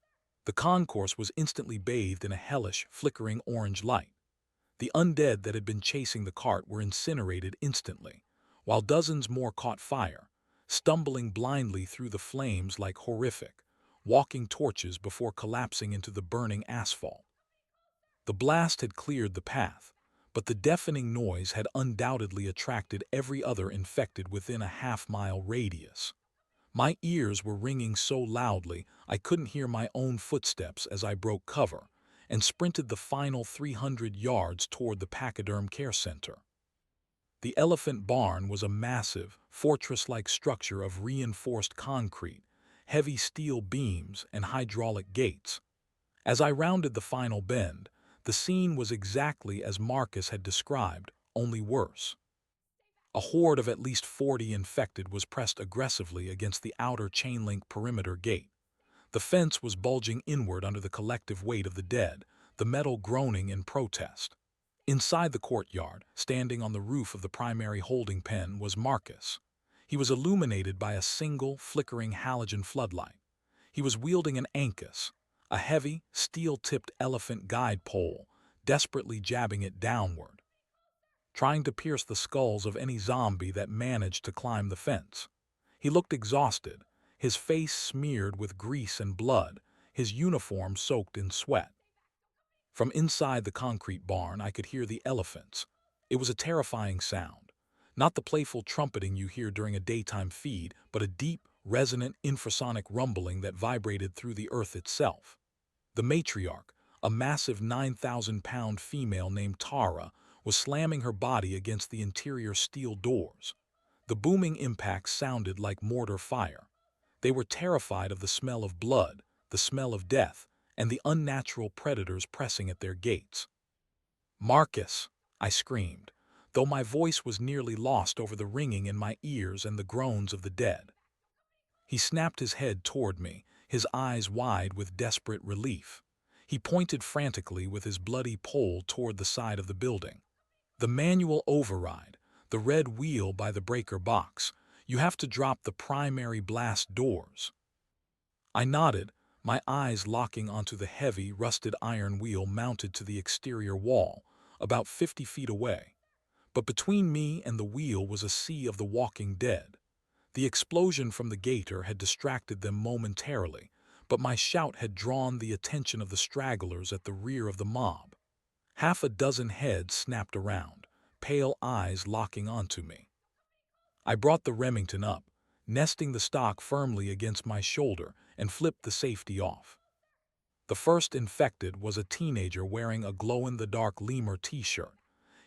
The concourse was instantly bathed in a hellish, flickering orange light. The undead that had been chasing the cart were incinerated instantly, while dozens more caught fire, stumbling blindly through the flames like horrific, walking torches before collapsing into the burning asphalt. The blast had cleared the path, but the deafening noise had undoubtedly attracted every other infected within a half-mile radius. My ears were ringing so loudly I couldn't hear my own footsteps as I broke cover and sprinted the final 300 yards toward the Pachyderm Care Center. The elephant barn was a massive, fortress-like structure of reinforced concrete, heavy steel beams, and hydraulic gates. As I rounded the final bend, the scene was exactly as Marcus had described, only worse. A horde of at least 40 infected was pressed aggressively against the outer chain-link perimeter gate. The fence was bulging inward under the collective weight of the dead, the metal groaning in protest. Inside the courtyard, standing on the roof of the primary holding pen, was Marcus. He was illuminated by a single, flickering halogen floodlight. He was wielding an ankus, a heavy, steel-tipped elephant guide pole, desperately jabbing it downward, trying to pierce the skulls of any zombie that managed to climb the fence. He looked exhausted, his face smeared with grease and blood, his uniform soaked in sweat. From inside the concrete barn, I could hear the elephants. It was a terrifying sound. Not the playful trumpeting you hear during a daytime feed, but a deep, resonant infrasonic rumbling that vibrated through the earth itself. The matriarch, a massive 9,000-pound female named Tara, was slamming her body against the interior steel doors. The booming impacts sounded like mortar fire. They were terrified of the smell of blood, the smell of death, and the unnatural predators pressing at their gates. "Marcus!" I screamed, though my voice was nearly lost over the ringing in my ears and the groans of the dead. He snapped his head toward me, his eyes wide with desperate relief. He pointed frantically with his bloody pole toward the side of the building. The manual override, the red wheel by the breaker box. You have to drop the primary blast doors. I nodded, my eyes locking onto the heavy, rusted iron wheel mounted to the exterior wall, about 50 feet away. But between me and the wheel was a sea of the walking dead. The explosion from the gator had distracted them momentarily, but my shout had drawn the attention of the stragglers at the rear of the mob. Half a dozen heads snapped around, pale eyes locking onto me. I brought the Remington up, nesting the stock firmly against my shoulder, and flipped the safety off. The first infected was a teenager wearing a glow-in-the-dark lemur t-shirt.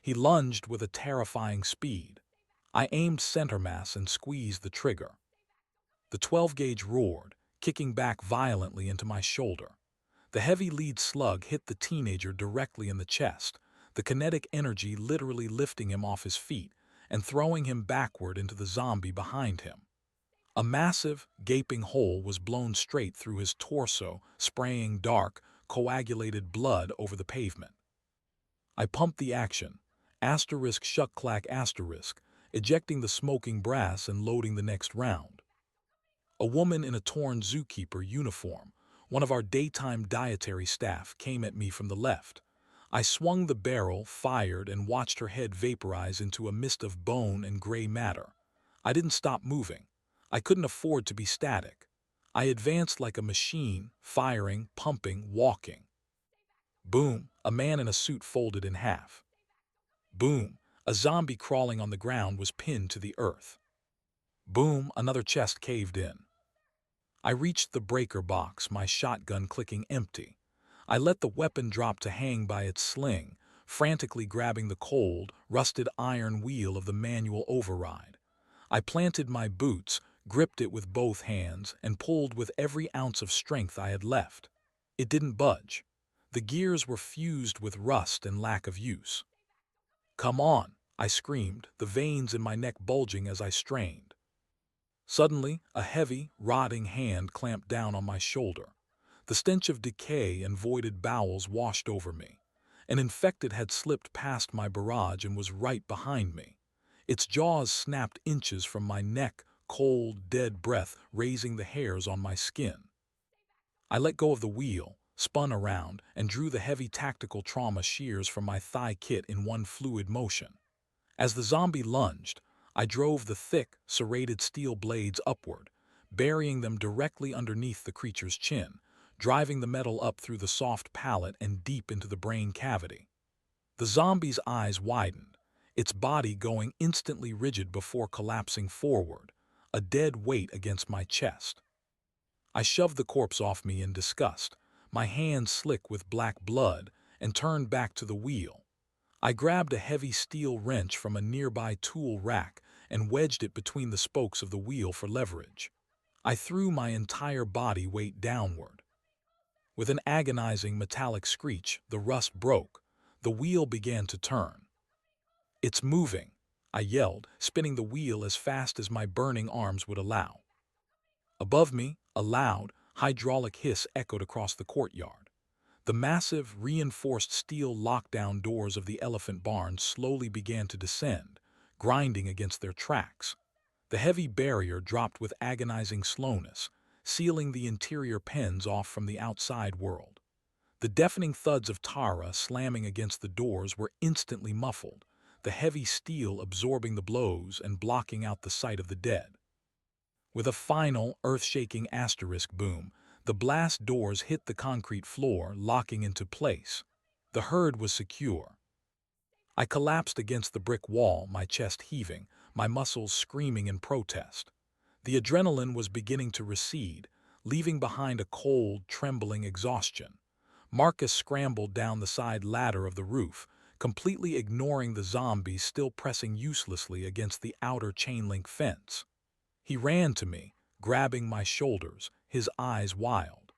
He lunged with a terrifying speed. I aimed center mass and squeezed the trigger. The 12-gauge roared, kicking back violently into my shoulder. The heavy lead slug hit the teenager directly in the chest, the kinetic energy literally lifting him off his feet and throwing him backward into the zombie behind him. A massive, gaping hole was blown straight through his torso, spraying dark, coagulated blood over the pavement. I pumped the action, asterisk shuck clack asterisk, ejecting the smoking brass and loading the next round. A woman in a torn zookeeper uniform, one of our daytime dietary staff, came at me from the left. I swung the barrel, fired, and watched her head vaporize into a mist of bone and gray matter. I didn't stop moving. I couldn't afford to be static. I advanced like a machine, firing, pumping, walking. Boom, a man in a suit folded in half. Boom, a zombie crawling on the ground was pinned to the earth. Boom, another chest caved in. I reached the breaker box, my shotgun clicking empty. I let the weapon drop to hang by its sling, frantically grabbing the cold, rusted iron wheel of the manual override. I planted my boots, gripped it with both hands, and pulled with every ounce of strength I had left. It didn't budge. The gears were fused with rust and lack of use. "Come on," I screamed, the veins in my neck bulging as I strained. Suddenly, a heavy, rotting hand clamped down on my shoulder. The stench of decay and voided bowels washed over me. An infected had slipped past my barrage and was right behind me. Its jaws snapped inches from my neck, cold, dead breath raising the hairs on my skin. I let go of the wheel, spun around, and drew the heavy tactical trauma shears from my thigh kit in one fluid motion. As the zombie lunged, I drove the thick, serrated steel blades upward, burying them directly underneath the creature's chin, driving the metal up through the soft palate and deep into the brain cavity. The zombie's eyes widened, its body going instantly rigid before collapsing forward, a dead weight against my chest. I shoved the corpse off me in disgust, my hands slick with black blood, and turned back to the wheel. I grabbed a heavy steel wrench from a nearby tool rack and wedged it between the spokes of the wheel for leverage. I threw my entire body weight downward. With an agonizing metallic screech, the rust broke. The wheel began to turn. "It's moving," I yelled, spinning the wheel as fast as my burning arms would allow. Above me, a loud, hydraulic hiss echoed across the courtyard. The massive, reinforced steel lockdown doors of the elephant barn slowly began to descend, grinding against their tracks. The heavy barrier dropped with agonizing slowness, sealing the interior pens off from the outside world. The deafening thuds of Tara slamming against the doors were instantly muffled, the heavy steel absorbing the blows and blocking out the sight of the dead. With a final, earth-shaking asterisk boom, the blast doors hit the concrete floor, locking into place. The herd was secure. I collapsed against the brick wall, my chest heaving, my muscles screaming in protest. The adrenaline was beginning to recede, leaving behind a cold, trembling exhaustion. Marcus scrambled down the side ladder of the roof, completely ignoring the zombies still pressing uselessly against the outer chain-link fence. He ran to me, grabbing my shoulders, his eyes wild.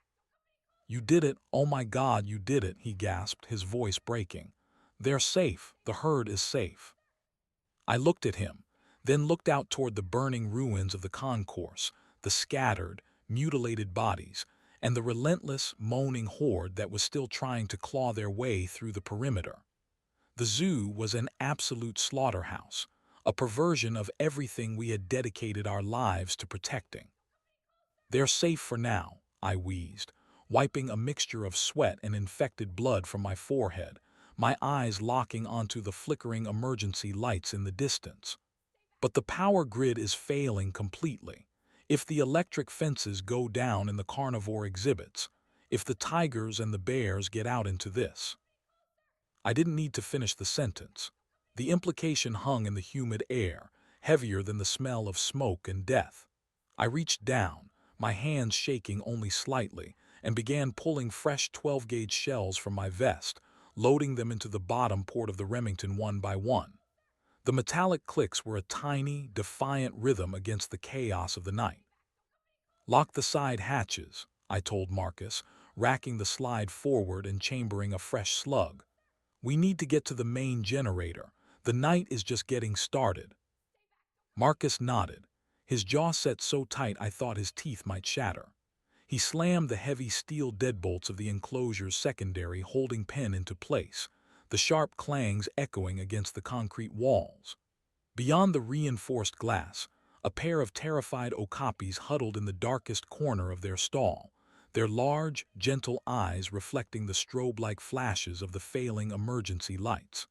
"You did it, oh my God, you did it," he gasped, his voice breaking. "They're safe, the herd is safe." I looked at him, then looked out toward the burning ruins of the concourse, the scattered, mutilated bodies, and the relentless, moaning horde that was still trying to claw their way through the perimeter. The zoo was an absolute slaughterhouse, a perversion of everything we had dedicated our lives to protecting. "They're safe for now," I wheezed, wiping a mixture of sweat and infected blood from my forehead, my eyes locking onto the flickering emergency lights in the distance. But the power grid is failing completely. If the electric fences go down in the carnivore exhibits, if the tigers and the bears get out into this. I didn't need to finish the sentence. The implication hung in the humid air, heavier than the smell of smoke and death. I reached down, my hands shaking only slightly, and began pulling fresh 12-gauge shells from my vest, loading them into the bottom port of the Remington one by one. The metallic clicks were a tiny, defiant rhythm against the chaos of the night. "Lock the side hatches," I told Marcus, racking the slide forward and chambering a fresh slug. "We need to get to the main generator. The night is just getting started." Marcus nodded, his jaw set so tight I thought his teeth might shatter. He slammed the heavy steel deadbolts of the enclosure's secondary holding pen into place, the sharp clangs echoing against the concrete walls. Beyond the reinforced glass, a pair of terrified okapis huddled in the darkest corner of their stall, their large, gentle eyes reflecting the strobe-like flashes of the failing emergency lights.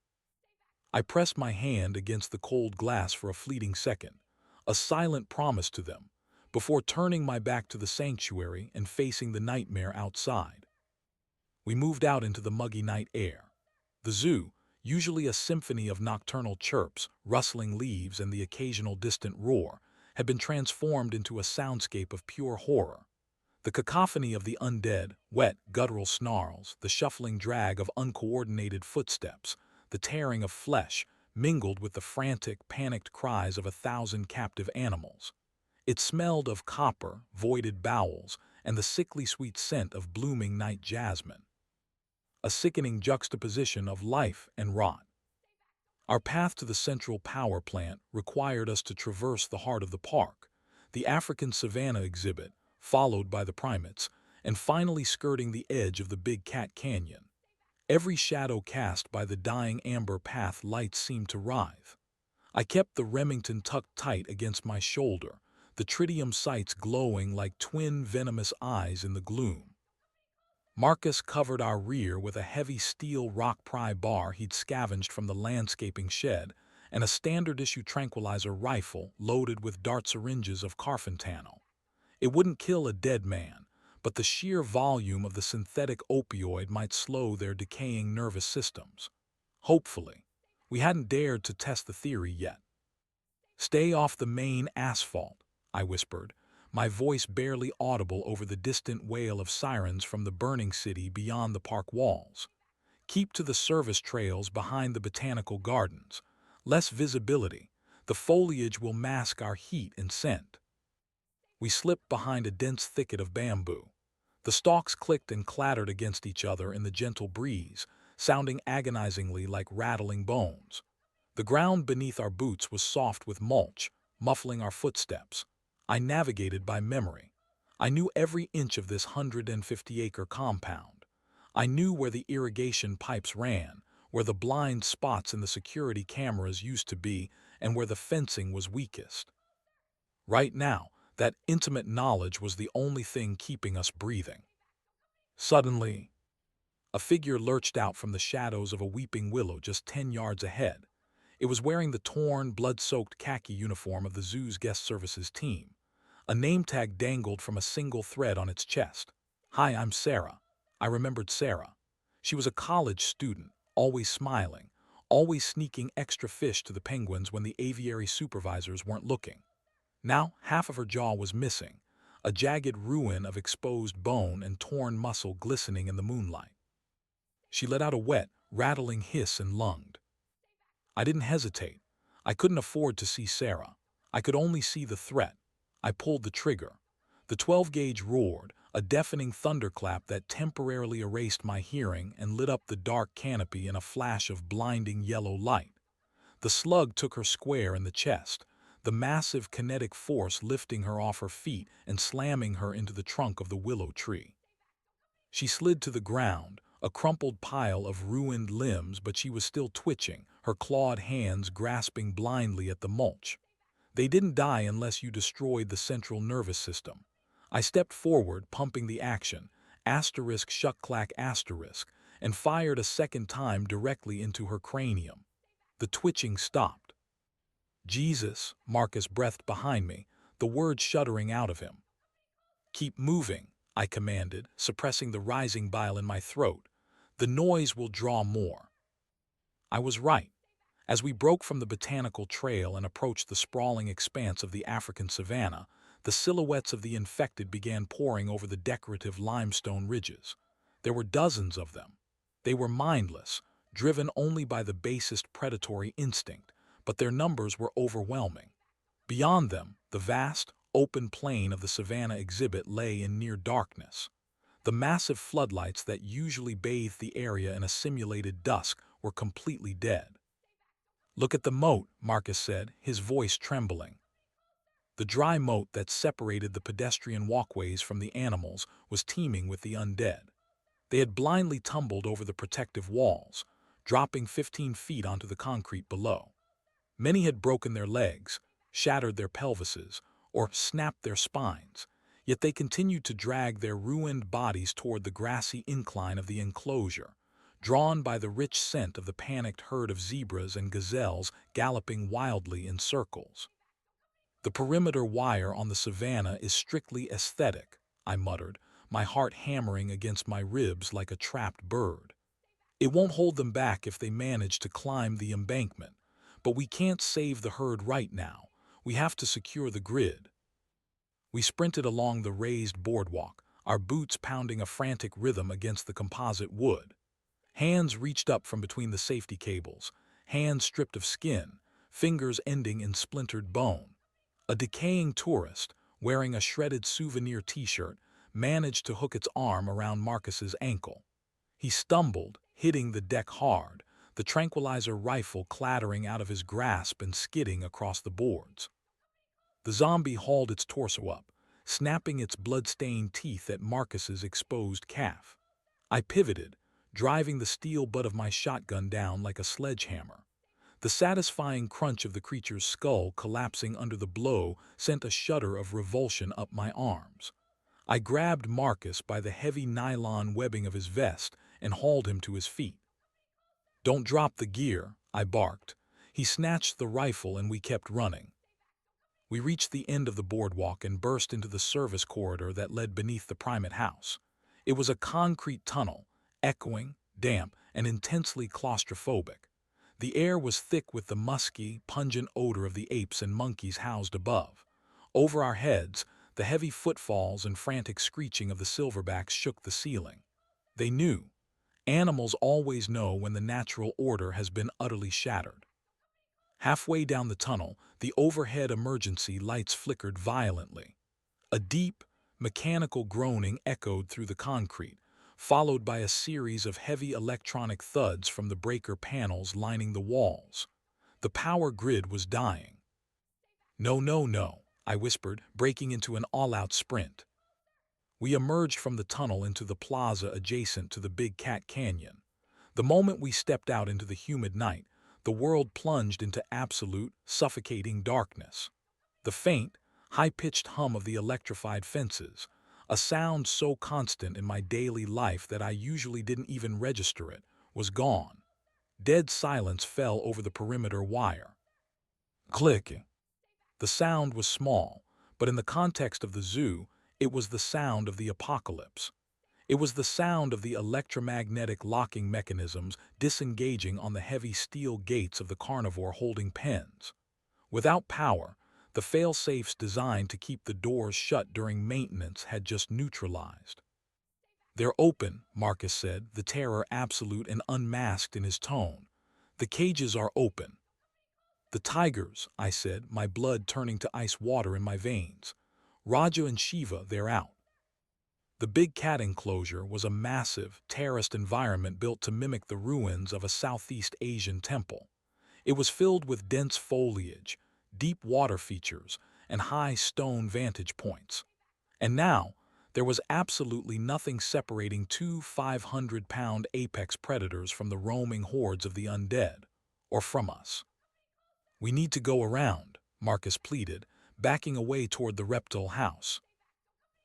I pressed my hand against the cold glass for a fleeting second, a silent promise to them, before turning my back to the sanctuary and facing the nightmare outside. We moved out into the muggy night air. The zoo, usually a symphony of nocturnal chirps, rustling leaves, and the occasional distant roar, had been transformed into a soundscape of pure horror. The cacophony of the undead, wet, guttural snarls, the shuffling drag of uncoordinated footsteps, the tearing of flesh, mingled with the frantic, panicked cries of 1,000 captive animals. It smelled of copper, voided bowels, and the sickly sweet scent of blooming night jasmine. A sickening juxtaposition of life and rot. Our path to the central power plant required us to traverse the heart of the park, the African savanna exhibit, followed by the primates, and finally skirting the edge of the Big Cat Canyon. Every shadow cast by the dying amber path lights seemed to writhe. I kept the Remington tucked tight against my shoulder, the tritium sights glowing like twin venomous eyes in the gloom. Marcus covered our rear with a heavy steel rock pry bar he'd scavenged from the landscaping shed and a standard-issue tranquilizer rifle loaded with dart syringes of carfentanil. It wouldn't kill a dead man, but the sheer volume of the synthetic opioid might slow their decaying nervous systems. Hopefully. We hadn't dared to test the theory yet. "Stay off the main asphalt," I whispered, my voice barely audible over the distant wail of sirens from the burning city beyond the park walls. "Keep to the service trails behind the botanical gardens. Less visibility. The foliage will mask our heat and scent." We slipped behind a dense thicket of bamboo. The stalks clicked and clattered against each other in the gentle breeze, sounding agonizingly like rattling bones. The ground beneath our boots was soft with mulch, muffling our footsteps. I navigated by memory. I knew every inch of this 150-acre compound. I knew where the irrigation pipes ran, where the blind spots in the security cameras used to be, and where the fencing was weakest. Right now, that intimate knowledge was the only thing keeping us breathing. Suddenly, a figure lurched out from the shadows of a weeping willow just 10 yards ahead. It was wearing the torn, blood-soaked khaki uniform of the zoo's guest services team. A name tag dangled from a single thread on its chest. "Hi, I'm Sarah." I remembered Sarah. She was a college student, always smiling, always sneaking extra fish to the penguins when the aviary supervisors weren't looking. Now, half of her jaw was missing, a jagged ruin of exposed bone and torn muscle glistening in the moonlight. She let out a wet, rattling hiss and lunged. I didn't hesitate. I couldn't afford to see Sarah. I could only see the threat. I pulled the trigger. The 12-gauge roared, a deafening thunderclap that temporarily erased my hearing and lit up the dark canopy in a flash of blinding yellow light. The slug took her square in the chest, the massive kinetic force lifting her off her feet and slamming her into the trunk of the willow tree. She slid to the ground, a crumpled pile of ruined limbs, but she was still twitching, her clawed hands grasping blindly at the mulch. They didn't die unless you destroyed the central nervous system. I stepped forward, pumping the action, asterisk shuck-clack asterisk, and fired a second time directly into her cranium. The twitching stopped. Jesus, Marcus breathed behind me, the words shuddering out of him. Keep moving, I commanded, suppressing the rising bile in my throat. The noise will draw more. I was right. As we broke from the botanical trail and approached the sprawling expanse of the African savanna, the silhouettes of the infected began pouring over the decorative limestone ridges. There were dozens of them. They were mindless, driven only by the basest predatory instinct, but their numbers were overwhelming. Beyond them, the vast, open plain of the savanna exhibit lay in near darkness. The massive floodlights that usually bathed the area in a simulated dusk were completely dead. Look at the moat, Marcus said, his voice trembling. The dry moat that separated the pedestrian walkways from the animals was teeming with the undead. They had blindly tumbled over the protective walls, dropping 15 feet onto the concrete below. Many had broken their legs, shattered their pelvises, or snapped their spines, yet they continued to drag their ruined bodies toward the grassy incline of the enclosure, drawn by the rich scent of the panicked herd of zebras and gazelles galloping wildly in circles. The perimeter wire on the savanna is strictly aesthetic, I muttered, my heart hammering against my ribs like a trapped bird. It won't hold them back if they manage to climb the embankment, but we can't save the herd right now. We have to secure the grid. We sprinted along the raised boardwalk, our boots pounding a frantic rhythm against the composite wood. Hands reached up from between the safety cables, hands stripped of skin, fingers ending in splintered bone. A decaying tourist, wearing a shredded souvenir t-shirt, managed to hook its arm around Marcus's ankle. He stumbled, hitting the deck hard, the tranquilizer rifle clattering out of his grasp and skidding across the boards. The zombie hauled its torso up, snapping its blood-stained teeth at Marcus's exposed calf. I pivoted, driving the steel butt of my shotgun down like a sledgehammer. The satisfying crunch of the creature's skull collapsing under the blow sent a shudder of revulsion up my arms. I grabbed Marcus by the heavy nylon webbing of his vest and hauled him to his feet. "Don't drop the gear," I barked. He snatched the rifle and we kept running. We reached the end of the boardwalk and burst into the service corridor that led beneath the primate house. It was a concrete tunnel, echoing, damp, and intensely claustrophobic. The air was thick with the musky, pungent odor of the apes and monkeys housed above. Over our heads, the heavy footfalls and frantic screeching of the silverbacks shook the ceiling. They knew. Animals always know when the natural order has been utterly shattered. Halfway down the tunnel, the overhead emergency lights flickered violently. A deep, mechanical groaning echoed through the concrete, followed by a series of heavy electronic thuds from the breaker panels lining the walls. The power grid was dying. "No, no, no," I whispered, breaking into an all-out sprint. We emerged from the tunnel into the plaza adjacent to the Big Cat Canyon. The moment we stepped out into the humid night, the world plunged into absolute, suffocating darkness. The faint, high-pitched hum of the electrified fences, a sound so constant in my daily life that I usually didn't even register it, was gone. Dead silence fell over the perimeter wire. Clicking. The sound was small, but in the context of the zoo, it was the sound of the apocalypse. It was the sound of the electromagnetic locking mechanisms disengaging on the heavy steel gates of the carnivore holding pens. Without power, the fail-safes designed to keep the doors shut during maintenance had just neutralized. "They're open," Marcus said, the terror absolute and unmasked in his tone. "The cages are open." "The tigers," I said, my blood turning to ice water in my veins. "Raja and Shiva, they're out." The Big Cat enclosure was a massive, terraced environment built to mimic the ruins of a Southeast Asian temple. It was filled with dense foliage, deep water features, and high stone vantage points. And now, There was absolutely nothing separating two 500-pound apex predators from the roaming hordes of the undead, or from us. "We need to go around," Marcus pleaded, backing away toward the reptile house.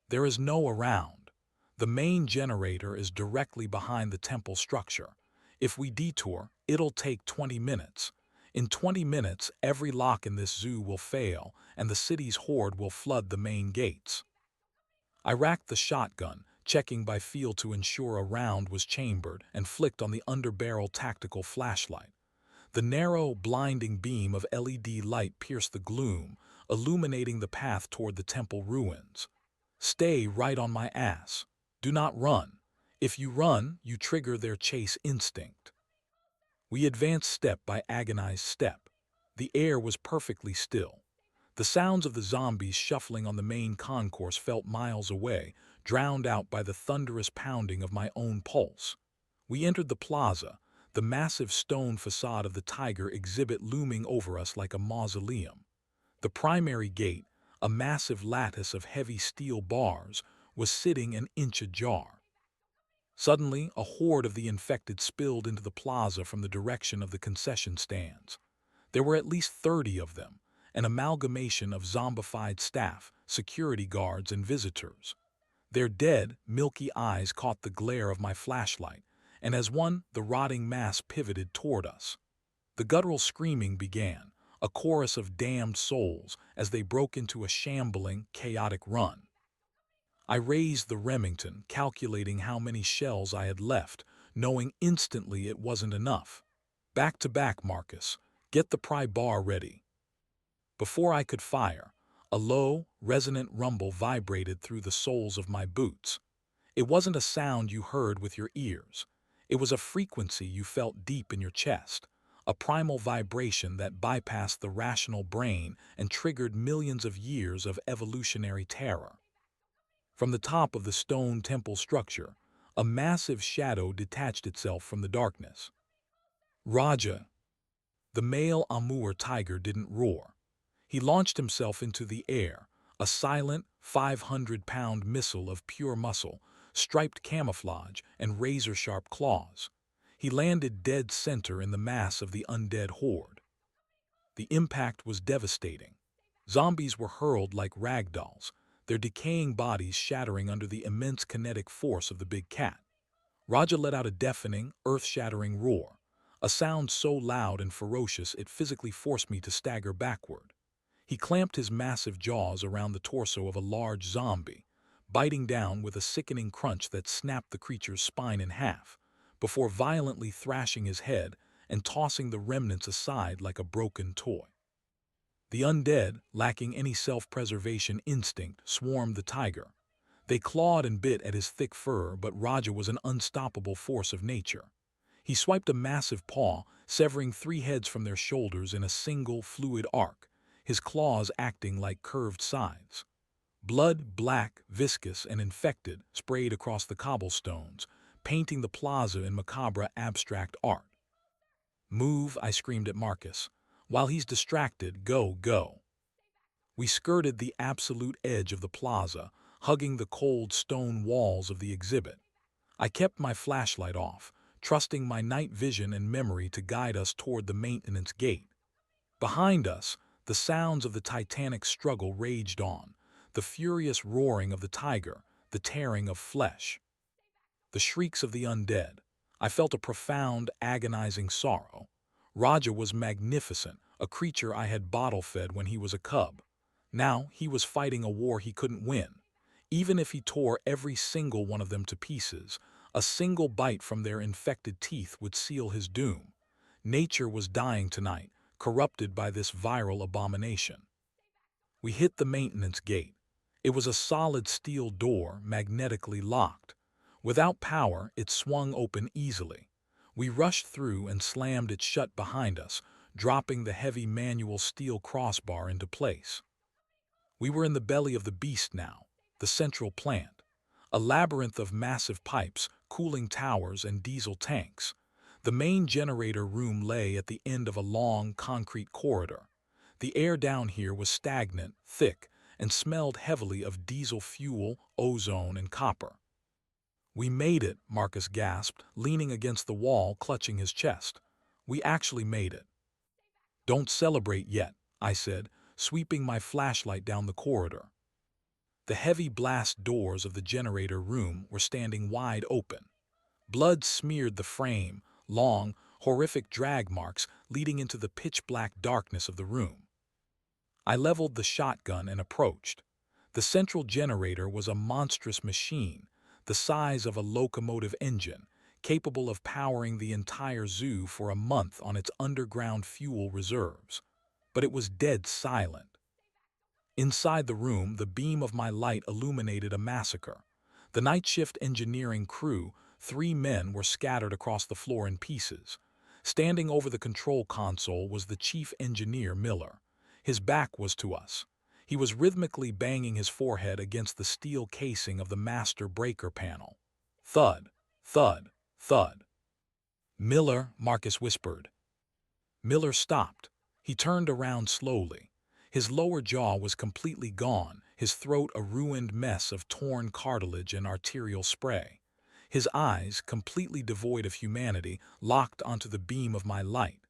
"There is no around. The main generator is directly behind the temple structure. If we detour, it'll take 20 minutes. In 20 minutes, every lock in this zoo will fail, and the city's horde will flood the main gates." I racked the shotgun, checking by feel to ensure a round was chambered, and flicked on the underbarrel tactical flashlight. The narrow, blinding beam of LED light pierced the gloom, illuminating the path toward the temple ruins. "Stay right on my ass. Do not run. If you run, you trigger their chase instinct." We advanced step by agonized step. The air was perfectly still. The sounds of the zombies shuffling on the main concourse felt miles away, drowned out by the thunderous pounding of my own pulse. We entered the plaza, the massive stone facade of the Tiger exhibit looming over us like a mausoleum. The primary gate, a massive lattice of heavy steel bars, was sitting an inch ajar. Suddenly, a horde of the infected spilled into the plaza from the direction of the concession stands. There were at least 30 of them, an amalgamation of zombified staff, security guards, and visitors. Their dead, milky eyes caught the glare of my flashlight, and as one, the rotting mass pivoted toward us. The guttural screaming began, a chorus of damned souls as they broke into a shambling, chaotic run. I raised the Remington, calculating how many shells I had left, knowing instantly it wasn't enough. "Back to back, Marcus. Get the pry bar ready." Before I could fire, a low, resonant rumble vibrated through the soles of my boots. It wasn't a sound you heard with your ears. It was a frequency you felt deep in your chest, a primal vibration that bypassed the rational brain and triggered millions of years of evolutionary terror. From the top of the stone temple structure, a massive shadow detached itself from the darkness. "Raja!" The male Amur tiger didn't roar. He launched himself into the air, a silent, 500-pound missile of pure muscle, striped camouflage, and razor-sharp claws. He landed dead center in the mass of the undead horde. The impact was devastating. Zombies were hurled like ragdolls, their decaying bodies shattering under the immense kinetic force of the big cat. Raja let out a deafening, earth-shattering roar, a sound so loud and ferocious it physically forced me to stagger backward. He clamped his massive jaws around the torso of a large zombie, biting down with a sickening crunch that snapped the creature's spine in half, before violently thrashing his head and tossing the remnants aside like a broken toy. The undead, lacking any self-preservation instinct, swarmed the tiger. They clawed and bit at his thick fur, but Raja was an unstoppable force of nature. He swiped a massive paw, severing 3 heads from their shoulders in a single, fluid arc, his claws acting like curved scythes. Blood, black, viscous, and infected, sprayed across the cobblestones, painting the plaza in macabre abstract art. "Move," I screamed at Marcus. "While he's distracted, go." We skirted the absolute edge of the plaza, hugging the cold stone walls of the exhibit. I kept my flashlight off, trusting my night vision and memory to guide us toward the maintenance gate. Behind us, the sounds of the titanic struggle raged on, the furious roaring of the tiger, the tearing of flesh. The shrieks of the undead. I felt a profound, agonizing sorrow. Raja was magnificent, a creature I had bottle-fed when he was a cub. Now he was fighting a war he couldn't win. Even if he tore every single one of them to pieces, a single bite from their infected teeth would seal his doom. Nature was dying tonight, corrupted by this viral abomination. We hit the maintenance gate. It was a solid steel door, magnetically locked. Without power, it swung open easily. We rushed through and slammed it shut behind us, dropping the heavy manual steel crossbar into place. We were in the belly of the beast now, the central plant, a labyrinth of massive pipes, cooling towers, and diesel tanks. The main generator room lay at the end of a long, concrete corridor. The air down here was stagnant, thick, and smelled heavily of diesel fuel, ozone, and copper. "We made it," Marcus gasped, leaning against the wall, clutching his chest. "We actually made it." "Don't celebrate yet," I said, sweeping my flashlight down the corridor. The heavy blast doors of the generator room were standing wide open. Blood smeared the frame, long, horrific drag marks leading into the pitch-black darkness of the room. I leveled the shotgun and approached. The central generator was a monstrous machine, the size of a locomotive engine, capable of powering the entire zoo for a month on its underground fuel reserves. But it was dead silent. Inside the room, the beam of my light illuminated a massacre. The night shift engineering crew, 3 men, were scattered across the floor in pieces. Standing over the control console was the chief engineer, Miller. His back was to us. He was rhythmically banging his forehead against the steel casing of the master breaker panel. Thud, thud, thud. "Miller," Marcus whispered. Miller stopped. He turned around slowly. His lower jaw was completely gone, his throat a ruined mess of torn cartilage and arterial spray. His eyes, completely devoid of humanity, locked onto the beam of my light.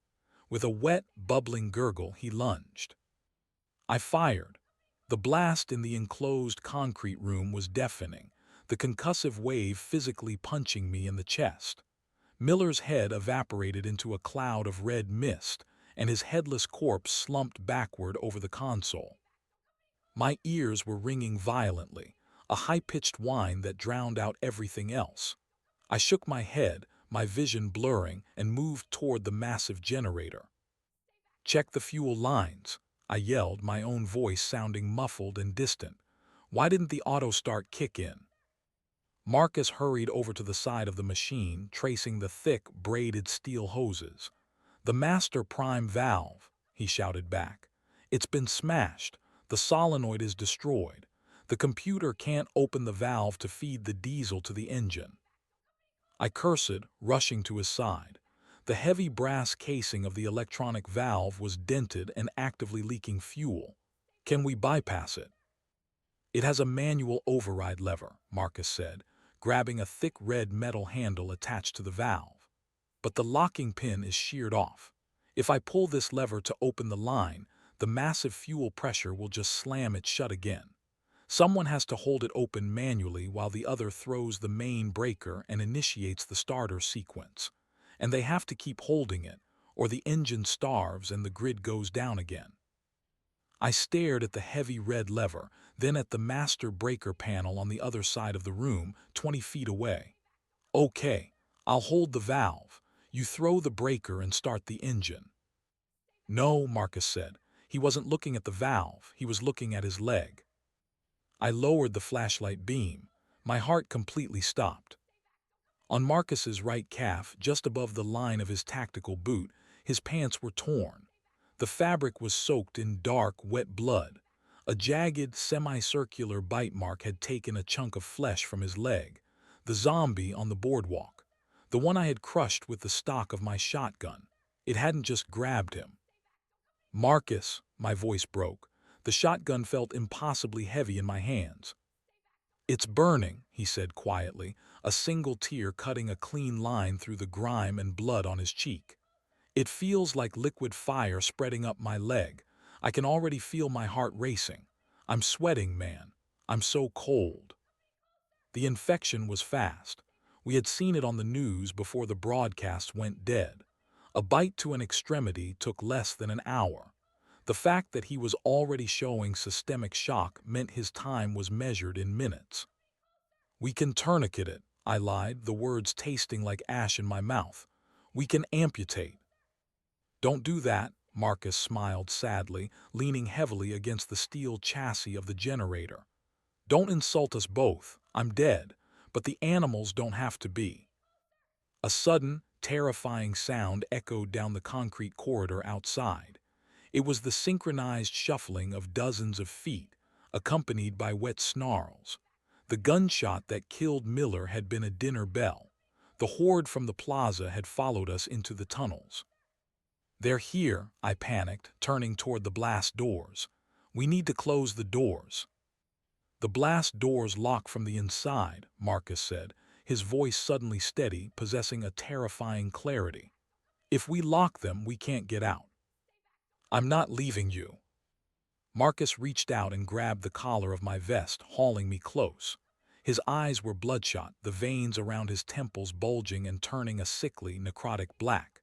With a wet, bubbling gurgle, he lunged. I fired. The blast in the enclosed concrete room was deafening, the concussive wave physically punching me in the chest. Miller's head evaporated into a cloud of red mist, and his headless corpse slumped backward over the console. My ears were ringing violently, a high-pitched whine that drowned out everything else. I shook my head, my vision blurring, and moved toward the massive generator. "Check the fuel lines," I yelled, my own voice sounding muffled and distant. Why didn't the auto start kick in? Marcus hurried over to the side of the machine, tracing the thick, braided steel hoses. "The master prime valve," he shouted back. "It's been smashed. The solenoid is destroyed. The computer can't open the valve to feed the diesel to the engine." I cursed, rushing to his side. The heavy brass casing of the electronic valve was dented and actively leaking fuel. "Can we bypass it?" "It has a manual override lever," Marcus said, grabbing a thick red metal handle attached to the valve. "But the locking pin is sheared off. If I pull this lever to open the line, the massive fuel pressure will just slam it shut again. Someone has to hold it open manually while the other throws the main breaker and initiates the starter sequence. And they have to keep holding it, or the engine starves and the grid goes down again." I stared at the heavy red lever, then at the master breaker panel on the other side of the room, 20 feet away. "Okay, I'll hold the valve. You throw the breaker and start the engine." "No," Marcus said. He wasn't looking at the valve, he was looking at his leg. I lowered the flashlight beam. My heart completely stopped. On Marcus's right calf, just above the line of his tactical boot, his pants were torn. The fabric was soaked in dark, wet blood. A jagged, semicircular bite mark had taken a chunk of flesh from his leg. The zombie on the boardwalk. The one I had crushed with the stock of my shotgun. It hadn't just grabbed him. "Marcus," my voice broke. The shotgun felt impossibly heavy in my hands. "It's burning," he said quietly, a single tear cutting a clean line through the grime and blood on his cheek. "It feels like liquid fire spreading up my leg. I can already feel my heart racing. I'm sweating, man. I'm so cold." The infection was fast. We had seen it on the news before the broadcast went dead. A bite to an extremity took less than an hour. The fact that he was already showing systemic shock meant his time was measured in minutes. "We can tourniquet it," I lied, the words tasting like ash in my mouth. "We can amputate." "Don't do that," Marcus smiled sadly, leaning heavily against the steel chassis of the generator. "Don't insult us both. I'm dead, but the animals don't have to be." A sudden, terrifying sound echoed down the concrete corridor outside. It was the synchronized shuffling of dozens of feet, accompanied by wet snarls. The gunshot that killed Miller had been a dinner bell. The horde from the plaza had followed us into the tunnels. "They're here," I panicked, turning toward the blast doors. We need to close the doors. The blast doors lock from the inside, Marcus said, his voice suddenly steady, possessing a terrifying clarity. If we lock them, we can't get out. I'm not leaving you. Marcus reached out and grabbed the collar of my vest, hauling me close. His eyes were bloodshot, the veins around his temples bulging and turning a sickly, necrotic black.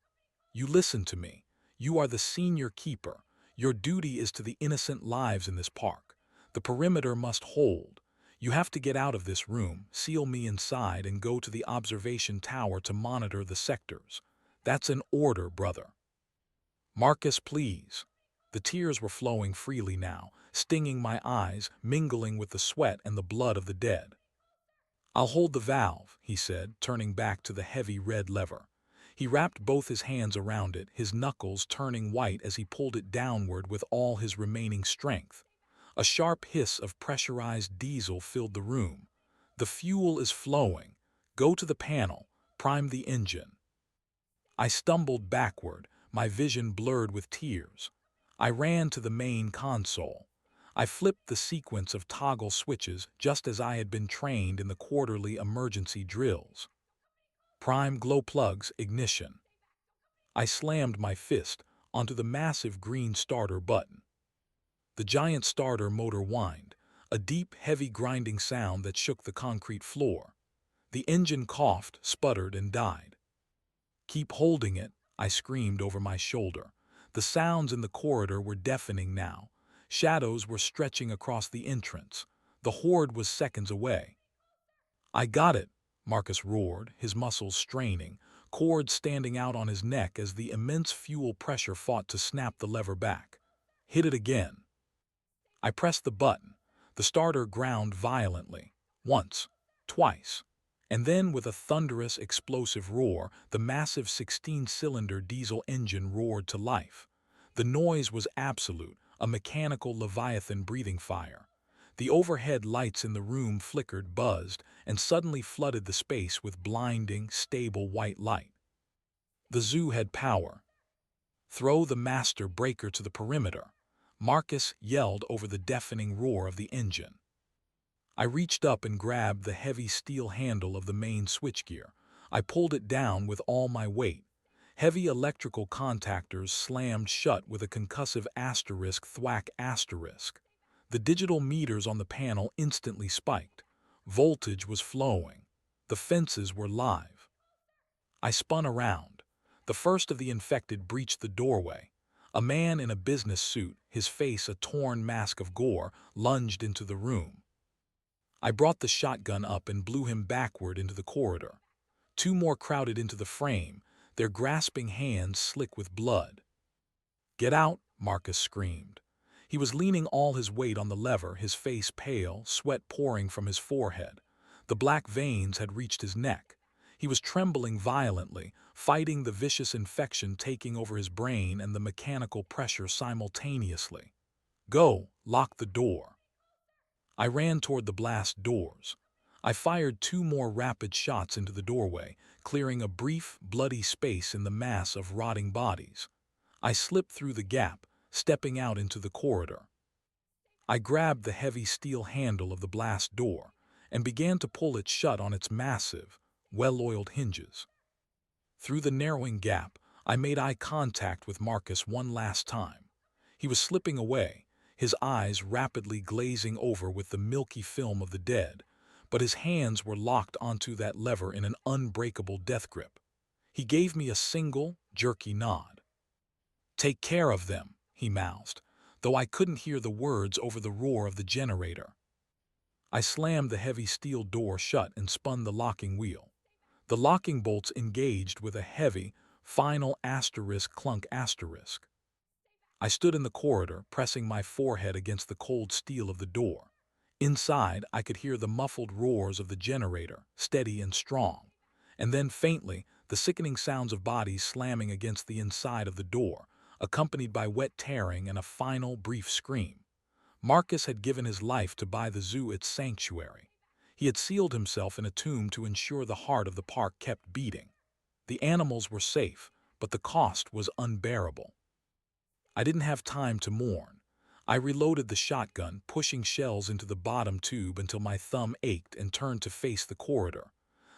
You listen to me. You are the senior keeper. Your duty is to the innocent lives in this park. The perimeter must hold. You have to get out of this room, seal me inside, and go to the observation tower to monitor the sectors. That's an order, brother. Marcus, please. The tears were flowing freely now, stinging my eyes, mingling with the sweat and the blood of the dead. I'll hold the valve, he said, turning back to the heavy red lever. He wrapped both his hands around it, his knuckles turning white as he pulled it downward with all his remaining strength. A sharp hiss of pressurized diesel filled the room. The fuel is flowing. Go to the panel. Prime the engine. I stumbled backward, my vision blurred with tears. I ran to the main console. I flipped the sequence of toggle switches just as I had been trained in the quarterly emergency drills. Prime glow plugs, ignition. I slammed my fist onto the massive green starter button. The giant starter motor whined, a deep, heavy grinding sound that shook the concrete floor. The engine coughed, sputtered, and died. Keep holding it, I screamed over my shoulder. The sounds in the corridor were deafening now. Shadows were stretching across the entrance. The horde was seconds away. I got it, Marcus roared, his muscles straining, cords standing out on his neck as the immense fuel pressure fought to snap the lever back. Hit it again. I pressed the button. The starter ground violently. Once, twice. And then, with a thunderous, explosive roar, the massive 16-cylinder diesel engine roared to life. The noise was absolute, a mechanical leviathan breathing fire. The overhead lights in the room flickered, buzzed, and suddenly flooded the space with blinding, stable white light. The zoo had power. Throw the master breaker to the perimeter, Marcus yelled over the deafening roar of the engine. I reached up and grabbed the heavy steel handle of the main switchgear. I pulled it down with all my weight. Heavy electrical contactors slammed shut with a concussive asterisk thwack asterisk. The digital meters on the panel instantly spiked. Voltage was flowing. The fences were live. I spun around. The first of the infected breached the doorway. A man in a business suit, his face a torn mask of gore, lunged into the room. I brought the shotgun up and blew him backward into the corridor. Two more crowded into the frame, their grasping hands slick with blood. "Get out," Marcus screamed. He was leaning all his weight on the lever, his face pale, sweat pouring from his forehead. The black veins had reached his neck. He was trembling violently, fighting the vicious infection taking over his brain and the mechanical pressure simultaneously. "Go, lock the door." I ran toward the blast doors. I fired two more rapid shots into the doorway, clearing a brief, bloody space in the mass of rotting bodies. I slipped through the gap, stepping out into the corridor. I grabbed the heavy steel handle of the blast door and began to pull it shut on its massive, well-oiled hinges. Through the narrowing gap, I made eye contact with Marcus one last time. He was slipping away, his eyes rapidly glazing over with the milky film of the dead, but his hands were locked onto that lever in an unbreakable death grip. He gave me a single, jerky nod. "Take care of them," he mouthed, though I couldn't hear the words over the roar of the generator. I slammed the heavy steel door shut and spun the locking wheel. The locking bolts engaged with a heavy, final asterisk clunk asterisk. I stood in the corridor, pressing my forehead against the cold steel of the door. Inside, I could hear the muffled roars of the generator, steady and strong. And then faintly, the sickening sounds of bodies slamming against the inside of the door, accompanied by wet tearing and a final, brief scream. Marcus had given his life to buy the zoo its sanctuary. He had sealed himself in a tomb to ensure the heart of the park kept beating. The animals were safe, but the cost was unbearable. I didn't have time to mourn. I reloaded the shotgun, pushing shells into the bottom tube until my thumb ached and turned to face the corridor.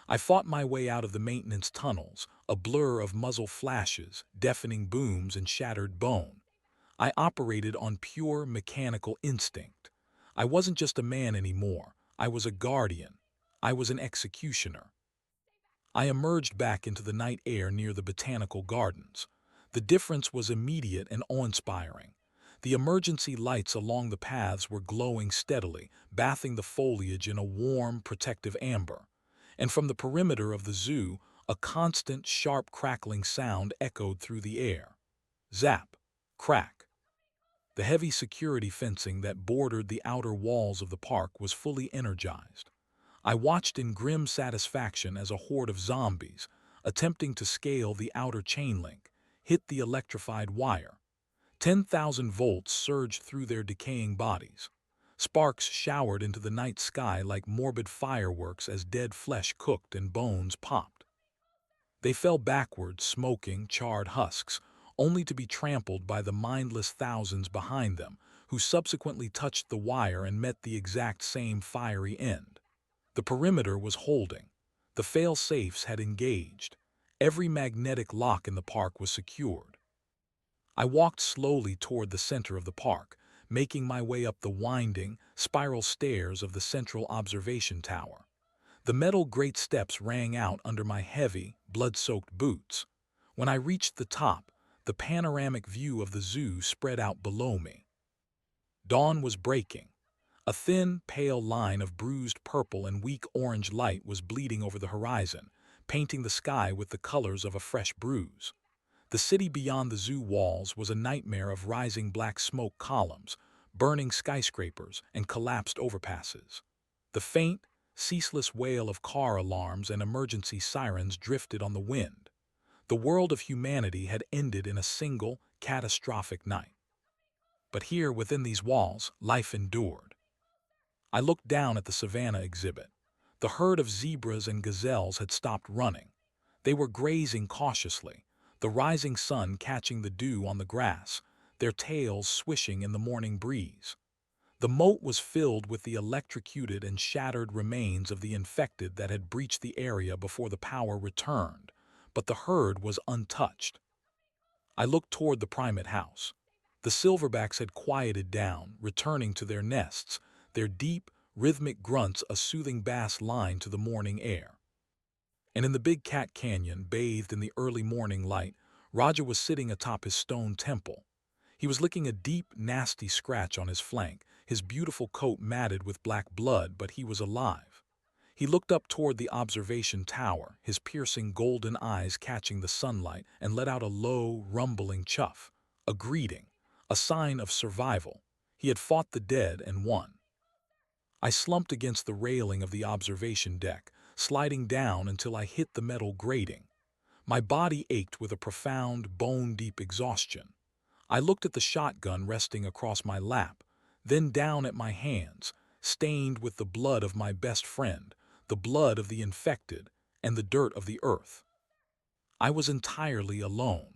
I fought my way out of the maintenance tunnels, a blur of muzzle flashes, deafening booms, and shattered bone. I operated on pure mechanical instinct. I wasn't just a man anymore. I was a guardian. I was an executioner. I emerged back into the night air near the botanical gardens. The difference was immediate and awe-inspiring. The emergency lights along the paths were glowing steadily, bathing the foliage in a warm, protective amber. And from the perimeter of the zoo, a constant, sharp crackling sound echoed through the air. Zap! Crack! The heavy security fencing that bordered the outer walls of the park was fully energized. I watched in grim satisfaction as a horde of zombies, attempting to scale the outer chain link, hit the electrified wire. 10,000 volts surged through their decaying bodies. Sparks showered into the night sky like morbid fireworks as dead flesh cooked and bones popped. They fell backwards, smoking, charred husks, only to be trampled by the mindless thousands behind them, who subsequently touched the wire and met the exact same fiery end. The perimeter was holding. The fail-safes had engaged. Every magnetic lock in the park was secured. I walked slowly toward the center of the park, making my way up the winding, spiral stairs of the central observation tower. The metal great steps rang out under my heavy, blood-soaked boots. When I reached the top, the panoramic view of the zoo spread out below me. Dawn was breaking. A thin, pale line of bruised purple and weak orange light was bleeding over the horizon, painting the sky with the colors of a fresh bruise. The city beyond the zoo walls was a nightmare of rising black smoke columns, burning skyscrapers, and collapsed overpasses. The faint, ceaseless wail of car alarms and emergency sirens drifted on the wind. The world of humanity had ended in a single, catastrophic night. But here, within these walls, life endured. I looked down at the savannah exhibit. The herd of zebras and gazelles had stopped running. They were grazing cautiously, the rising sun catching the dew on the grass, their tails swishing in the morning breeze. The moat was filled with the electrocuted and shattered remains of the infected that had breached the area before the power returned, but the herd was untouched. I looked toward the primate house. The silverbacks had quieted down, returning to their nests, their deep, rhythmic grunts a soothing bass line to the morning air. And in the Big Cat Canyon, bathed in the early morning light, Raja was sitting atop his stone temple. He was licking a deep, nasty scratch on his flank, his beautiful coat matted with black blood, but he was alive. He looked up toward the observation tower, his piercing golden eyes catching the sunlight, and let out a low, rumbling chuff, a greeting, a sign of survival. He had fought the dead and won. I slumped against the railing of the observation deck, sliding down until I hit the metal grating. My body ached with a profound, bone-deep exhaustion. I looked at the shotgun resting across my lap, then down at my hands, stained with the blood of my best friend, the blood of the infected, and the dirt of the earth. I was entirely alone.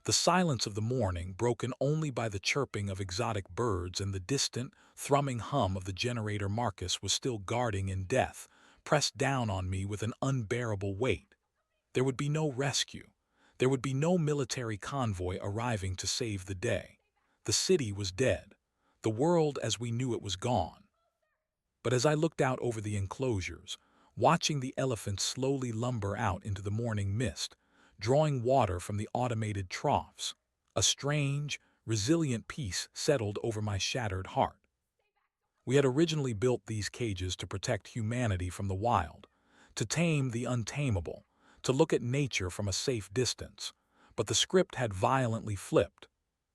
The silence of the morning, broken only by the chirping of exotic birds and the distant, thrumming hum of the generator Marcus, was still guarding in death, pressed down on me with an unbearable weight. There would be no rescue. There would be no military convoy arriving to save the day. The city was dead. The world as we knew it was gone. But as I looked out over the enclosures, watching the elephants slowly lumber out into the morning mist, drawing water from the automated troughs, a strange, resilient peace settled over my shattered heart. We had originally built these cages to protect humanity from the wild, to tame the untamable, to look at nature from a safe distance. But the script had violently flipped.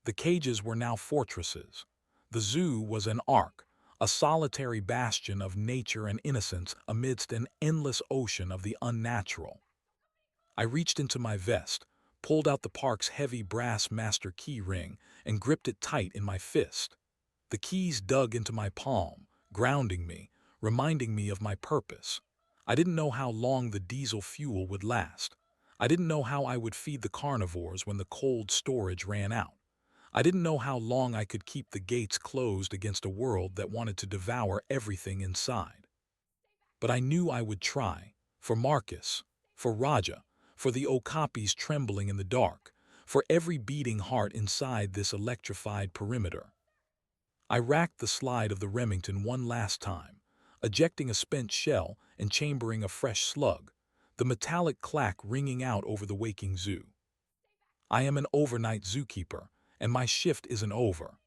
The cages were now fortresses. The zoo was an ark, a solitary bastion of nature and innocence amidst an endless ocean of the unnatural. I reached into my vest, pulled out the park's heavy brass master key ring, and gripped it tight in my fist. The keys dug into my palm, grounding me, reminding me of my purpose. I didn't know how long the diesel fuel would last. I didn't know how I would feed the carnivores when the cold storage ran out. I didn't know how long I could keep the gates closed against a world that wanted to devour everything inside. But I knew I would try, for Marcus, for Raja, for the okapis trembling in the dark, for every beating heart inside this electrified perimeter. I racked the slide of the Remington one last time, ejecting a spent shell and chambering a fresh slug, the metallic clack ringing out over the waking zoo. I am an overnight zookeeper, and my shift isn't over.